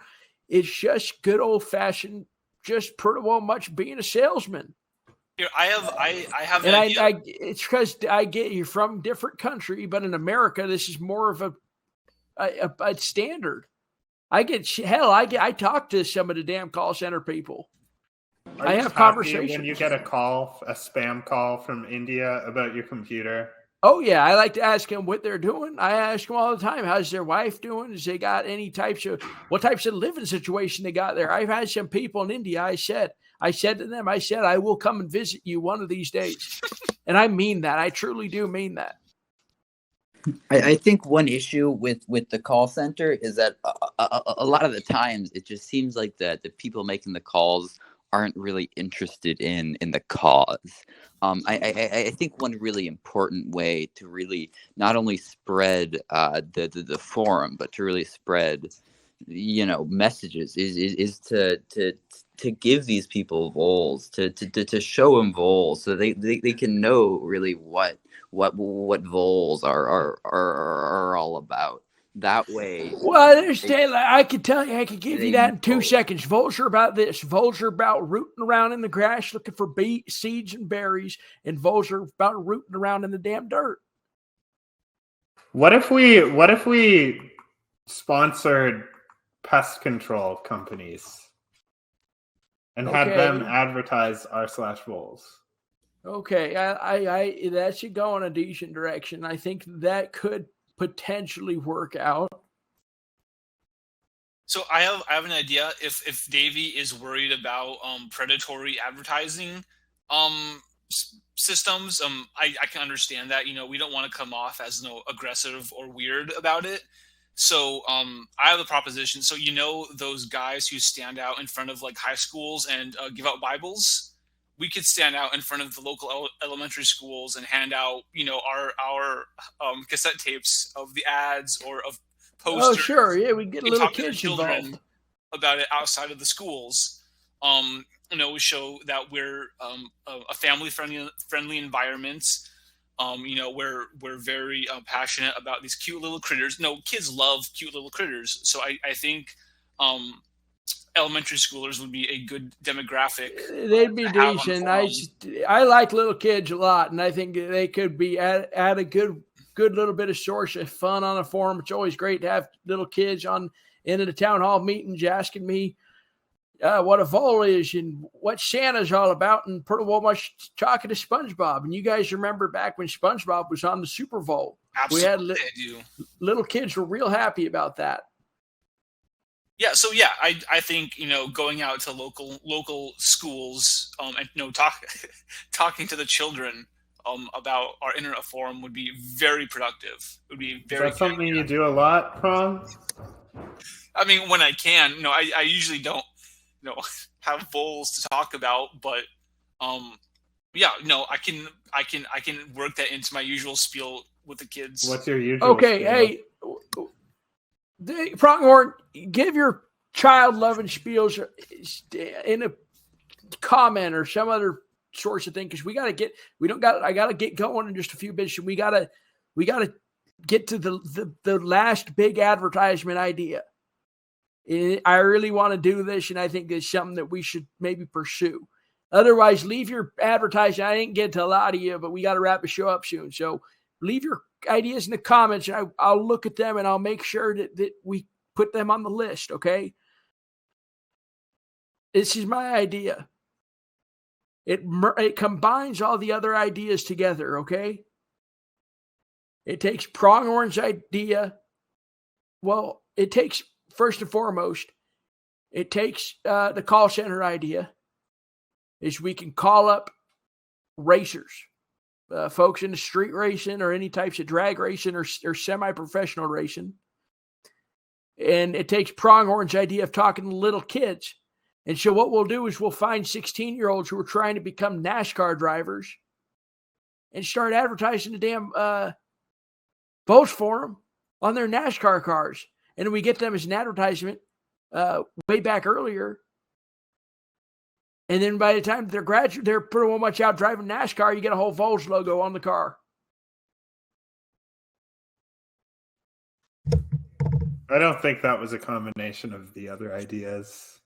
It's just good old fashioned, just pretty well much being a salesman. Here, I have an And idea. it's because I get you're from a different country, but in America, this is more of a standard. I talk to some of the damn call center people. Are I you have happy conversations. when you get a spam call from India about your computer? Oh yeah, I like to ask them what they're doing. I ask them all the time, how's their wife doing? Has they got what types of living situation they got there? I've had some people in India. I said to them, I will come and visit you one of these days. And I mean that. I truly do mean that. I think one issue with the call center is that a lot of the times it just seems like the people making the calls aren't really interested in the cause. I think one really important way to really not only spread the forum, but to really spread messages is to give these people Voles, to show them Voles so they can know really what Voles are all about. That way. Well, I understand. I could tell you, I could give you that in 2 seconds. Voles are about this. Voles are about rooting around in the grass looking for seeds and berries, and voles are about rooting around in the damn dirt. What if we sponsored pest control companies and had them advertise r/Voles? Okay, I that should go in a decent direction. I think that could potentially work out. So I have an idea. If Davey is worried about predatory advertising systems, I can understand that. We don't want to come off as aggressive or weird about it. So I have a proposition. So those guys who stand out in front of like high schools and give out Bibles. We could stand out in front of the local elementary schools and hand out, our cassette tapes of the ads or of posters. Oh, sure. Yeah, we get little kids involved about it outside of the schools. We show that we're a family-friendly environment. We're very passionate about these cute little critters. Kids love cute little critters. So I think elementary schoolers would be a good demographic. They'd be decent. I like little kids a lot, and I think they could be at a good little bit of source of fun on a forum. It's always great to have little kids into the town hall meetings asking me what a vole is and what Santa's all about, and pretty well much talking to SpongeBob. And you guys remember back when SpongeBob was on the Super Bowl? Absolutely, we had little kids were real happy about that. Yeah, so I think going out to local schools and talking to the children about our internet forum would be very productive. It would be very. Is that something you do a lot, Prom? I mean, when I can. I usually don't have Voles to talk about, but yeah, no, I can work that into my usual spiel with the kids. What's your usual Okay, spiel? hey, Pronghorn, give your child-loving spiels in a comment or some other source of thing, because I gotta get going in just a few bits, and we gotta get to the last big advertisement idea. I really want to do this, and I think it's something that we should maybe pursue. Otherwise, leave your advertising. I didn't get to a lot of you, but we got to wrap the show up soon. So leave your ideas in the comments, and I'll look at them, and I'll make sure that we put them on the list, okay? This is my idea. It combines all the other ideas together, okay? It takes Pronghorn's idea. Well, it takes, first and foremost, it takes the call center idea. Is we can call up racers, folks in the street racing or any types of drag racing or semi-professional racing. And it takes Pronghorn's idea of talking to little kids. And so what we'll do is we'll find 16-year-olds who are trying to become NASCAR drivers and start advertising the damn Voles Forum on their NASCAR cars. And then we get them as an advertisement way back earlier. And then by the time they're graduate, they're pretty much out driving NASCAR. You get a whole Voles logo on the car. I don't think that was a combination of the other ideas.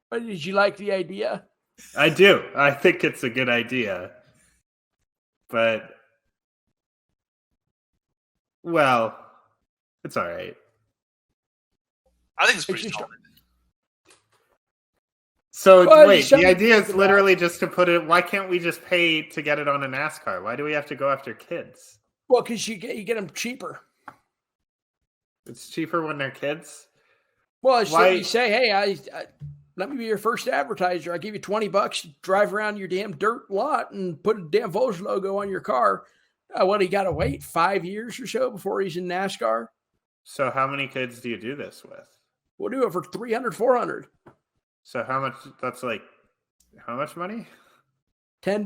But did you like the idea? I do. I think it's a good idea. But, well, it's all right. I think it's pretty solid. So wait, the idea is literally just to put it. Why can't we just pay to get it on a NASCAR? Why do we have to go after kids? Well, because you get them cheaper. It's cheaper when they're kids. Well, it's you say, hey, I let me be your first advertiser. I give you $20, drive around your damn dirt lot, and put a damn Voles logo on your car. What, he got to wait 5 years or so before he's in NASCAR? So how many kids do you do this with? We'll do it for 300, 400. So how much? That's like how much money? $10,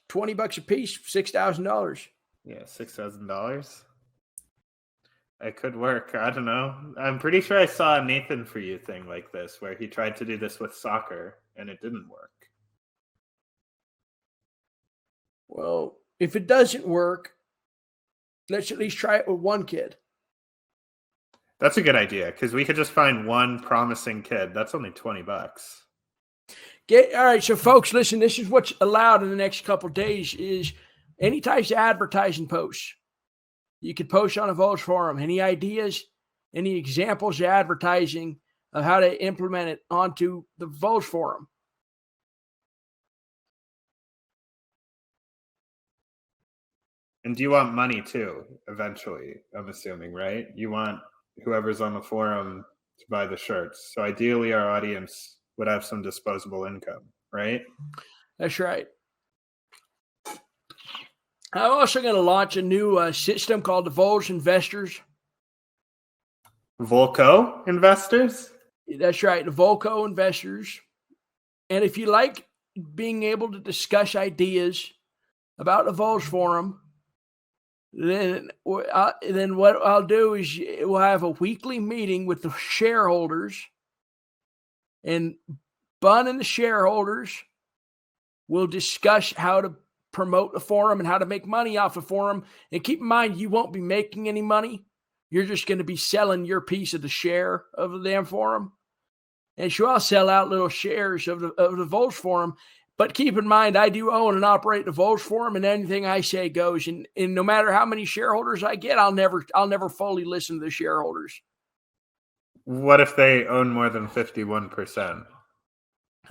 $20 a piece, $6,000. Yeah, $6,000. It could work. I don't know. I'm pretty sure I saw a Nathan for You thing like this, where he tried to do this with soccer and it didn't work. Well, if it doesn't work, let's at least try it with one kid. That's a good idea, because we could just find one promising kid. That's only $20. All right, so folks, listen, this is what's allowed in the next couple of days is any types of advertising posts. You could post on a Voles forum. Any ideas, any examples of advertising of how to implement it onto the Voles forum. And do you want money too, eventually, I'm assuming, right? You want whoever's on the forum to buy the shirts. So ideally our audience would have some disposable income, right? That's right. I'm also going to launch a new system called the Voles Investors. Volco Investors? That's right, the Volco Investors. And if you like being able to discuss ideas about the Voles Forum, then what I'll do is we'll have a weekly meeting with the shareholders, and Bun and the shareholders will discuss how to promote the forum and how to make money off the forum. And keep in mind, you won't be making any money. You're just going to be selling your piece of the share of the damn forum. And sure, I'll sell out little shares of the Voles forum. But keep in mind, I do own and operate the Voles forum, and anything I say goes. And no matter how many shareholders I get, I'll never fully listen to the shareholders. What if they own more than 51%?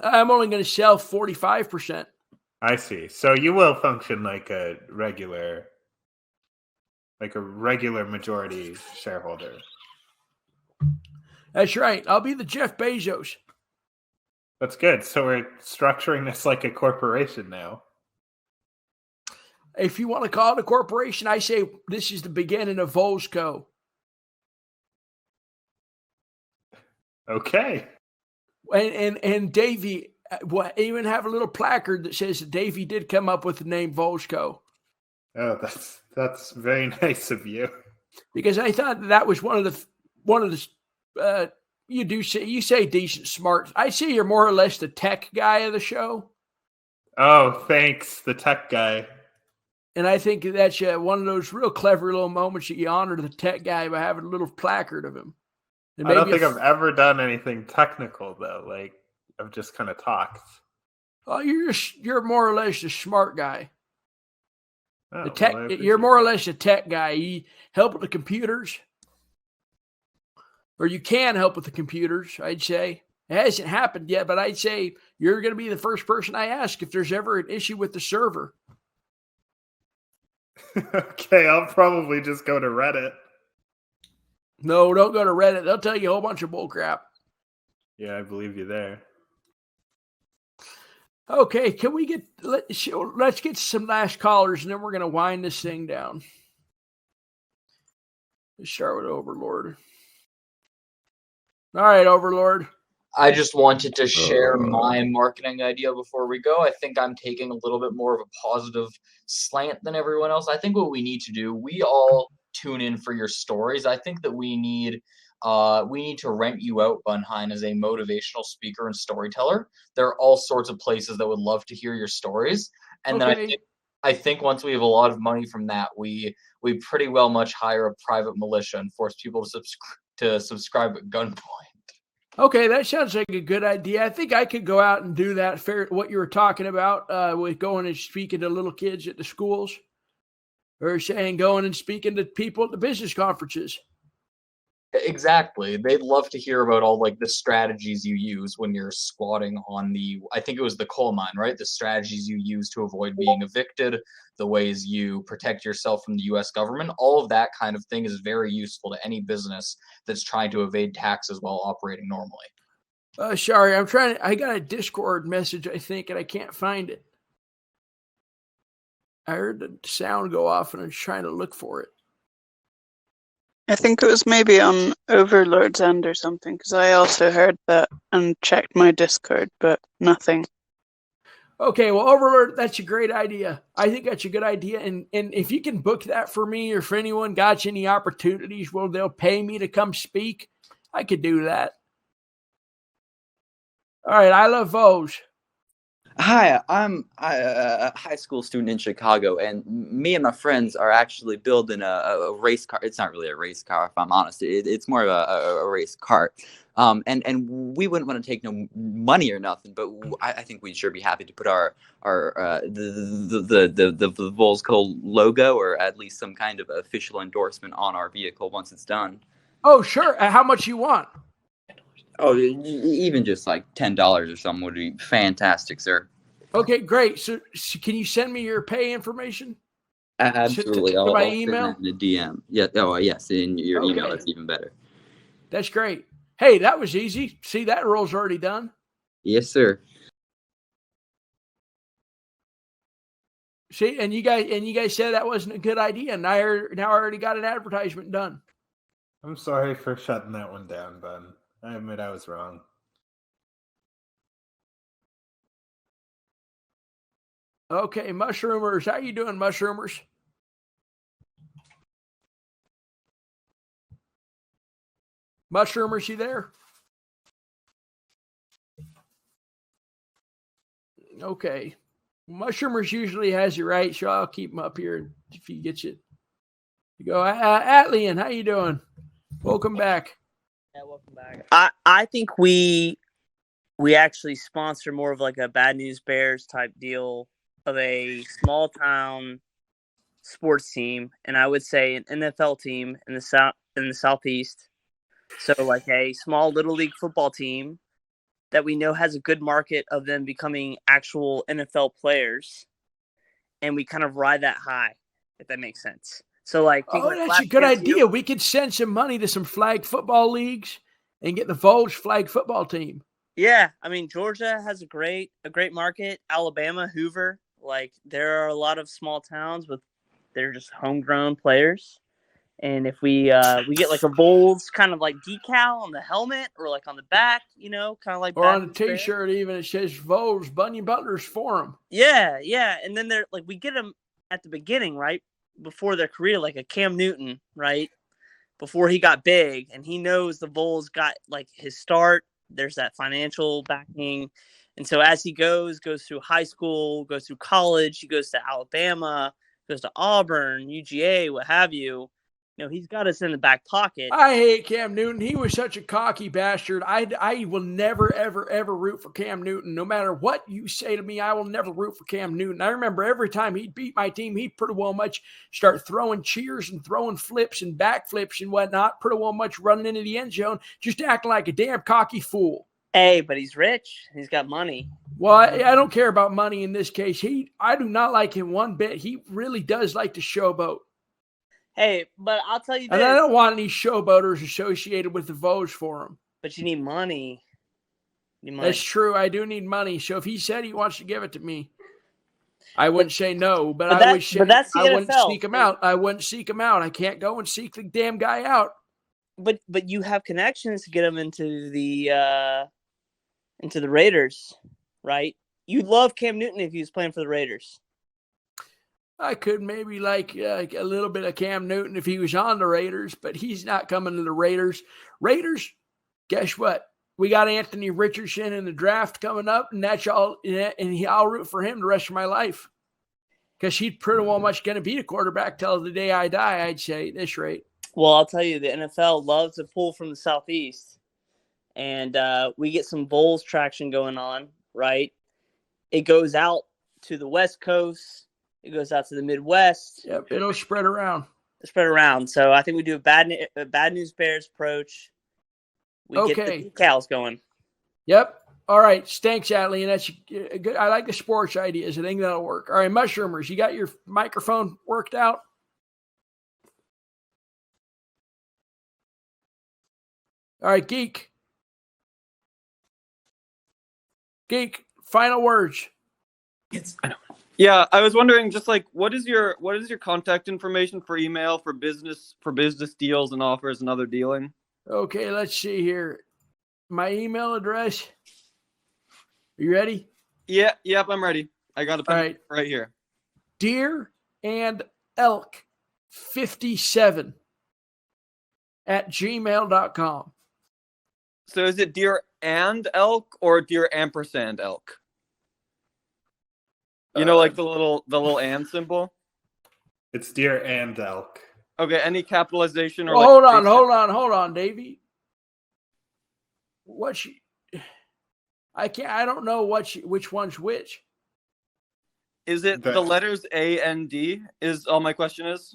I'm only going to sell 45%. I see. So you will function like a regular majority shareholder. That's right. I'll be the Jeff Bezos. That's good. So we're structuring this like a corporation now. If you want to call it a corporation, I say this is the beginning of Voles Co. Okay. And Davey, even have a little placard that says that Davey did come up with the name Volsco. Oh, that's very nice of you. Because I thought that was one of the you say decent smart. I say you're more or less the tech guy of the show. Oh, thanks, the tech guy. And I think that's one of those real clever little moments that you honor the tech guy by having a little placard of him. I don't think I've ever done anything technical though. Like I've just kind of talked. Oh, you're more or less the smart guy. Oh, The tech, you're more or less a tech guy. You help with the computers, or you can help with the computers. I'd say it hasn't happened yet, but I'd say you're going to be the first person I ask if there's ever an issue with the server. Okay, I'll probably just go to Reddit. No, don't go to Reddit. They'll tell you a whole bunch of bull crap. Yeah, I believe you there. Okay, can we let's get some last callers, and then we're going to wind this thing down. Let's start with Overlord. All right, Overlord. I just wanted to share my marketing idea before we go. I think I'm taking a little bit more of a positive slant than everyone else. I think what we need to do, we all tune in for your stories. I think that we need to rent you out, Bunheim, as a motivational speaker and storyteller. There are all sorts of places that would love to hear your stories. And then I think once we have a lot of money from that, we pretty well much hire a private militia and force people to subscribe at gunpoint. Okay, that sounds like a good idea. I think I could go out and do that. What you were talking about with going and speaking to little kids at the schools, or saying going and speaking to people at the business conferences. Exactly. They'd love to hear about all like the strategies you use when you're squatting on I think it was the coal mine, right? The strategies you use to avoid being evicted, the ways you protect yourself from the US government. All of that kind of thing is very useful to any business that's trying to evade taxes while operating normally. Sorry, I got a Discord message, I think, and I can't find it. I heard the sound go off and I'm trying to look for it. I think it was maybe on Overlord's end or something, because I also heard that and checked my Discord, but nothing. Okay, well, Overlord, that's a great idea. I think that's a good idea. And if you can book that for me, or for anyone got any opportunities where they'll pay me to come speak, I could do that. All right, I love Voles. Hi, I'm a high school student in Chicago, and me and my friends are actually building a race car. It's not really a race car, if I'm honest. It's more of a race cart. And we wouldn't want to take no money or nothing, but I think we'd sure be happy to put the Volsco logo, or at least some kind of official endorsement, on our vehicle once it's done. Oh, sure. How much you want? Oh, even just like $10 or something would be fantastic, sir. Okay, great. So can you send me your pay information? Absolutely. I'll my send email? That in the DM. Yeah. Oh, yes. In your email, that's even better. That's great. Hey, that was easy. See, that roll's already done. Yes, sir. See, and you guys said that wasn't a good idea, and I already got an advertisement done. I'm sorry for shutting that one down, Bun. I admit I was wrong. Okay, Mushroomers. How you doing, Mushroomers? Mushroomers, you there? Okay. Mushroomers usually has you right, so I'll keep him up here if he gets you. You go, Atlian, how you doing? Welcome back. Yeah, welcome back. I think we actually sponsor more of like a Bad News Bears type deal of a small town sports team, and I would say an NFL team in the southeast. So like a small little league football team that we know has a good market of them becoming actual NFL players, and we kind of ride that high, if that makes sense. So like, that's a good idea. We could send some money to some flag football leagues and get the Voles flag football team. Yeah, I mean, Georgia has a great market. Alabama, Hoover, like there are a lot of small towns with they're just homegrown players, And if we get like a Voles kind of like decal on the helmet or like on the back, you know, kind of like Or on a Bad News Bears. T-shirt, even it says Voles Bunyan Butler's Forum. Yeah, yeah. And then they're like, we get them at the beginning, right? Before their career, like a Cam Newton, right? Before he got big, and he knows the Voles got like his start. There's that financial backing. And so as he goes through high school, goes through college, he goes to Alabama, goes to Auburn, UGA, what have you. You know, he's got us in the back pocket. I hate Cam Newton. He was such a cocky bastard. I will never, ever, ever root for Cam Newton. No matter what you say to me, I will never root for Cam Newton. I remember every time he'd beat my team, he'd pretty well much start throwing cheers and throwing flips and backflips and whatnot, pretty well much running into the end zone, just acting like a damn cocky fool. Hey, but he's rich. He's got money. Well, I don't care about money in this case. I do not like him one bit. He really does like to showboat. Hey, but I'll tell you this. And I don't want any showboaters associated with the Voles Forum. But you need money. Money. That's true. I do need money. So if he said he wants to give it to me, I wouldn't say no. But I would say that's the I wouldn't NFL. seek him out. I wouldn't seek him out. I can't go and seek the damn guy out. But you have connections to get him into the Raiders, right? You'd love Cam Newton if he was playing for the Raiders. I could maybe like a little bit of Cam Newton if he was on the Raiders, but he's not coming to the Raiders. Raiders, guess what? We got Anthony Richardson in the draft coming up, and that's all. And I'll root for him the rest of my life because he's pretty well much going to be a quarterback till the day I die. I'd say at this rate. Well, I'll tell you, the NFL loves to pull from the Southeast, and we get some Voles traction going on. Right, it goes out to the West Coast. It goes out to the Midwest. Yep, it'll spread around. So I think we do a bad news Bears approach. We get the decals going. Yep. All right. Thanks, Adley. And that's good. I like the sports ideas. I think that'll work. All right, Mushroomers, you got your microphone worked out? All right, Geek. Final words. Yeah, I was wondering, just like, what is your contact information for email for business deals and offers and other dealing? Okay, let's see here. My email address. Are you ready? Yep, I'm ready. I got it right here. Deer and Elk 57 @gmail.com. So is it deer and elk or deer ampersand elk? You know, like the little and symbol? It's deer and elk. Okay, any capitalization or hold on, Davey. I don't know which one's which. Is it the letters A and D? Is all my question is?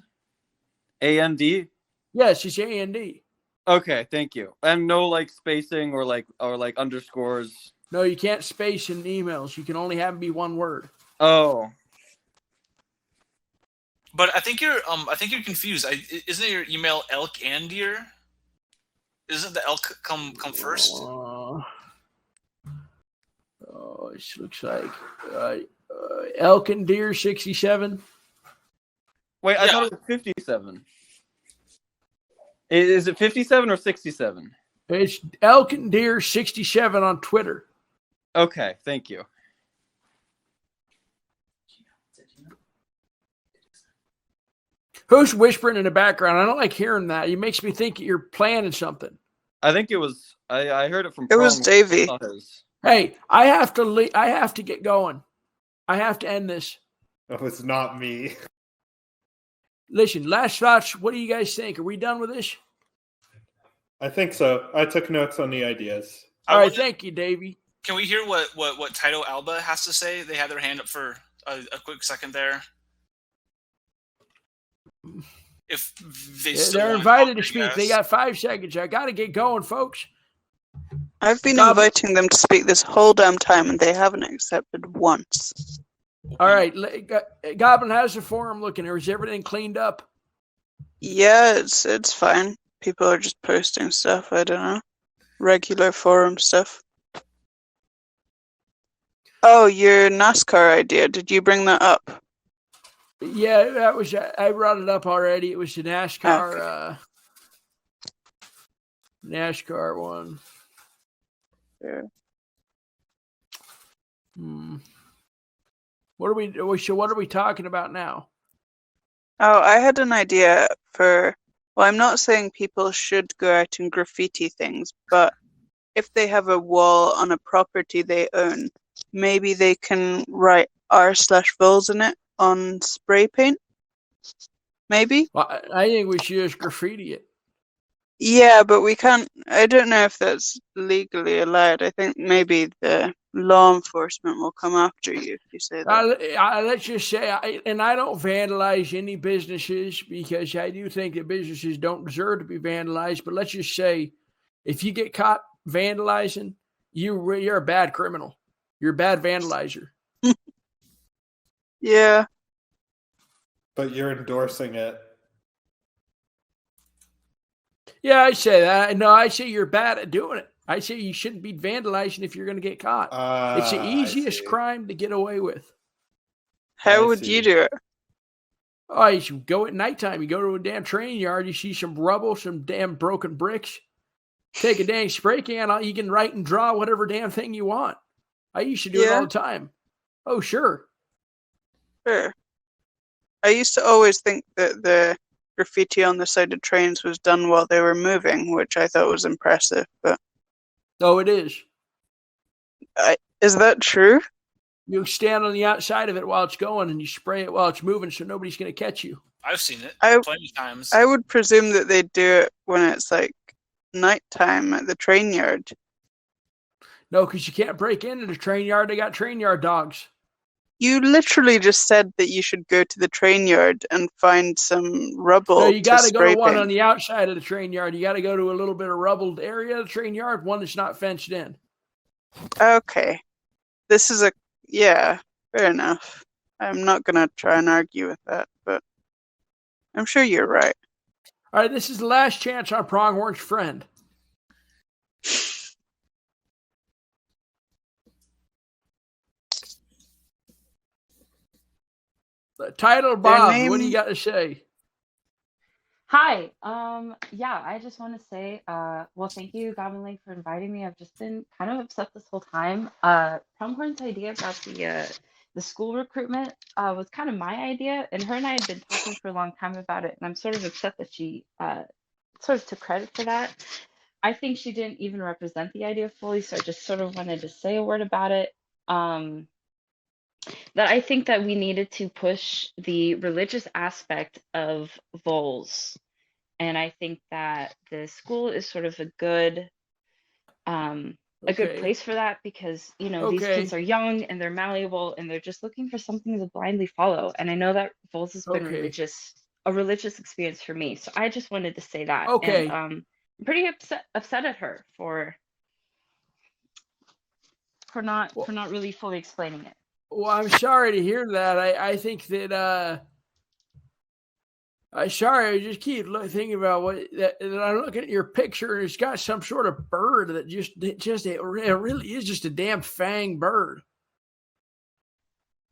A and D? Yes, it's A and D. Okay, thank you. And no like spacing or like underscores. No, you can't space in emails. You can only have them be one word. Oh. But I think you're confused. Isn't your email elk and deer? Isn't the elk come first? This looks like elk and deer 67. Wait, I thought it was 57. Is it 57 or 67? It's elk and deer 67 on Twitter. Okay, thank you. Who's whispering in the background? I don't like hearing that. It makes me think you're planning something. I think it was. I heard it from. It was Davey. Hey, I have to get going. I have to end this. Oh, it's not me. Listen, last thoughts. What do you guys think? Are we done with this? I think so. I took notes on the ideas. All right, thank you, Davey. Can we hear what Tito Alba has to say? They had their hand up for a quick second there. If they're invited to speak, they got 5 seconds. I got to get going, folks. I've been inviting them to speak this whole damn time, and they haven't accepted once. All right, Goblin, how's the forum looking? Or is everything cleaned up? Yeah, it's fine. People are just posting stuff. I don't know, regular forum stuff. Oh, your NASCAR idea. Did you bring that up? Yeah, that was. I brought it up already. It was the NASCAR. NASCAR one. Yeah. What are we? So what are we talking about now? Oh, I had an idea for. Well, I'm not saying people should go out and graffiti things, but if they have a wall on a property they own, maybe they can write r/Voles in it on spray paint. Maybe. Well, I think we should just graffiti it. Yeah, but we can't. I don't know if that's legally allowed. I think maybe the law enforcement will come after you if you say that. Let's just say, and I don't vandalize any businesses because I do think that businesses don't deserve to be vandalized. But let's just say, if you get caught vandalizing, you're a bad criminal. You're a bad vandalizer. Yeah. But you're endorsing it. Yeah, I say that. No, I say you're bad at doing it. I say you shouldn't be vandalizing if you're going to get caught. It's the easiest crime to get away with. How would you do it? Oh, you should go at nighttime. You go to a damn train yard. You see some rubble, some damn broken bricks. Take a dang spray can. You can write and draw whatever damn thing you want. I used to do it all the time. Oh, sure. Sure. I used to always think that the graffiti on the side of trains was done while they were moving, which I thought was impressive. But oh, it is. Is that true? You stand on the outside of it while it's going, and you spray it while it's moving, so nobody's going to catch you. I've seen it plenty of times. I would presume that they do it when it's like nighttime at the train yard. No, because you can't break into the train yard. They got train yard dogs. You literally just said that you should go to the train yard and find some rubble. No, you got to go to one paint. on the outside of the train yard. You got to go to a little bit of rubbled area of the train yard, one that's not fenced in. Okay. This is yeah, fair enough. I'm not going to try and argue with that, but I'm sure you're right. All right, this is the last chance on Pronghorn's friend. Title Bob, what do you got to say? Hi. Yeah, I just want to say, well, thank you, Goblin Lake, for inviting me. I've just been kind of upset this whole time. Pronghorn's idea about the school recruitment was kind of my idea, and her and I had been talking for a long time about it, and I'm sort of upset that she sort of took credit for that. I think she didn't even represent the idea fully, so I just sort of wanted to say a word about it. That I think that we needed to push the religious aspect of Voles. And I think that the school is sort of a good place for that because, you know, these kids are young and they're malleable and they're just looking for something to blindly follow. And I know that Voles has been a religious experience for me. So I just wanted to say that. Okay. And I'm pretty upset at her for not really fully explaining it. Well, I'm sorry to hear that. I think that I'm sorry. I just keep thinking about that I'm looking at your picture, and it's got some sort of bird that it really is just a damn fang bird.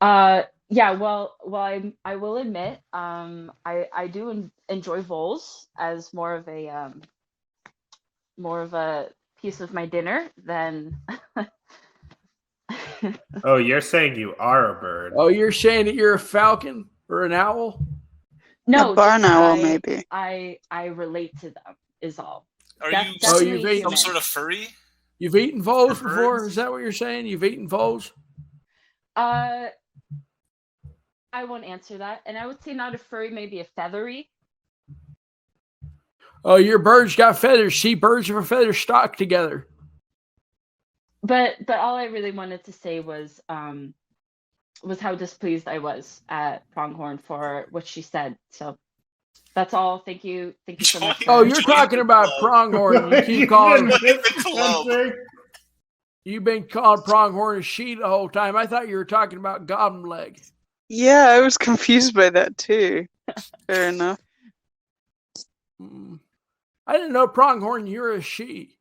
Yeah. Well, I will admit, I do enjoy voles as more of a piece of my dinner than. Oh, you're saying you are a bird. Oh, you're saying that you're a falcon or an owl? No, a barn owl, maybe. I relate to them is all. Are you you've eaten some sort of furry? You've eaten voles before? Is that what you're saying? You've eaten voles? I won't answer that, and I would say not a furry, maybe a feathery. Oh, your birds got feathers. See, birds of a feather stock together. But all I really wanted to say was how displeased I was at Pronghorn for what she said. So that's all. Thank you so much. Oh, you're talking about Pronghorn. You keep calling. You've been calling Pronghorn a she the whole time. I thought you were talking about Goblin Leg. Yeah, I was confused by that too. Fair enough. I didn't know Pronghorn. You're a she.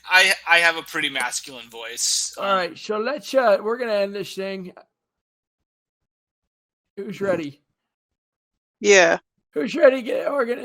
I have a pretty masculine voice. All right, so let's we're gonna end this thing. Who's ready? Yeah. Who's ready to get organized?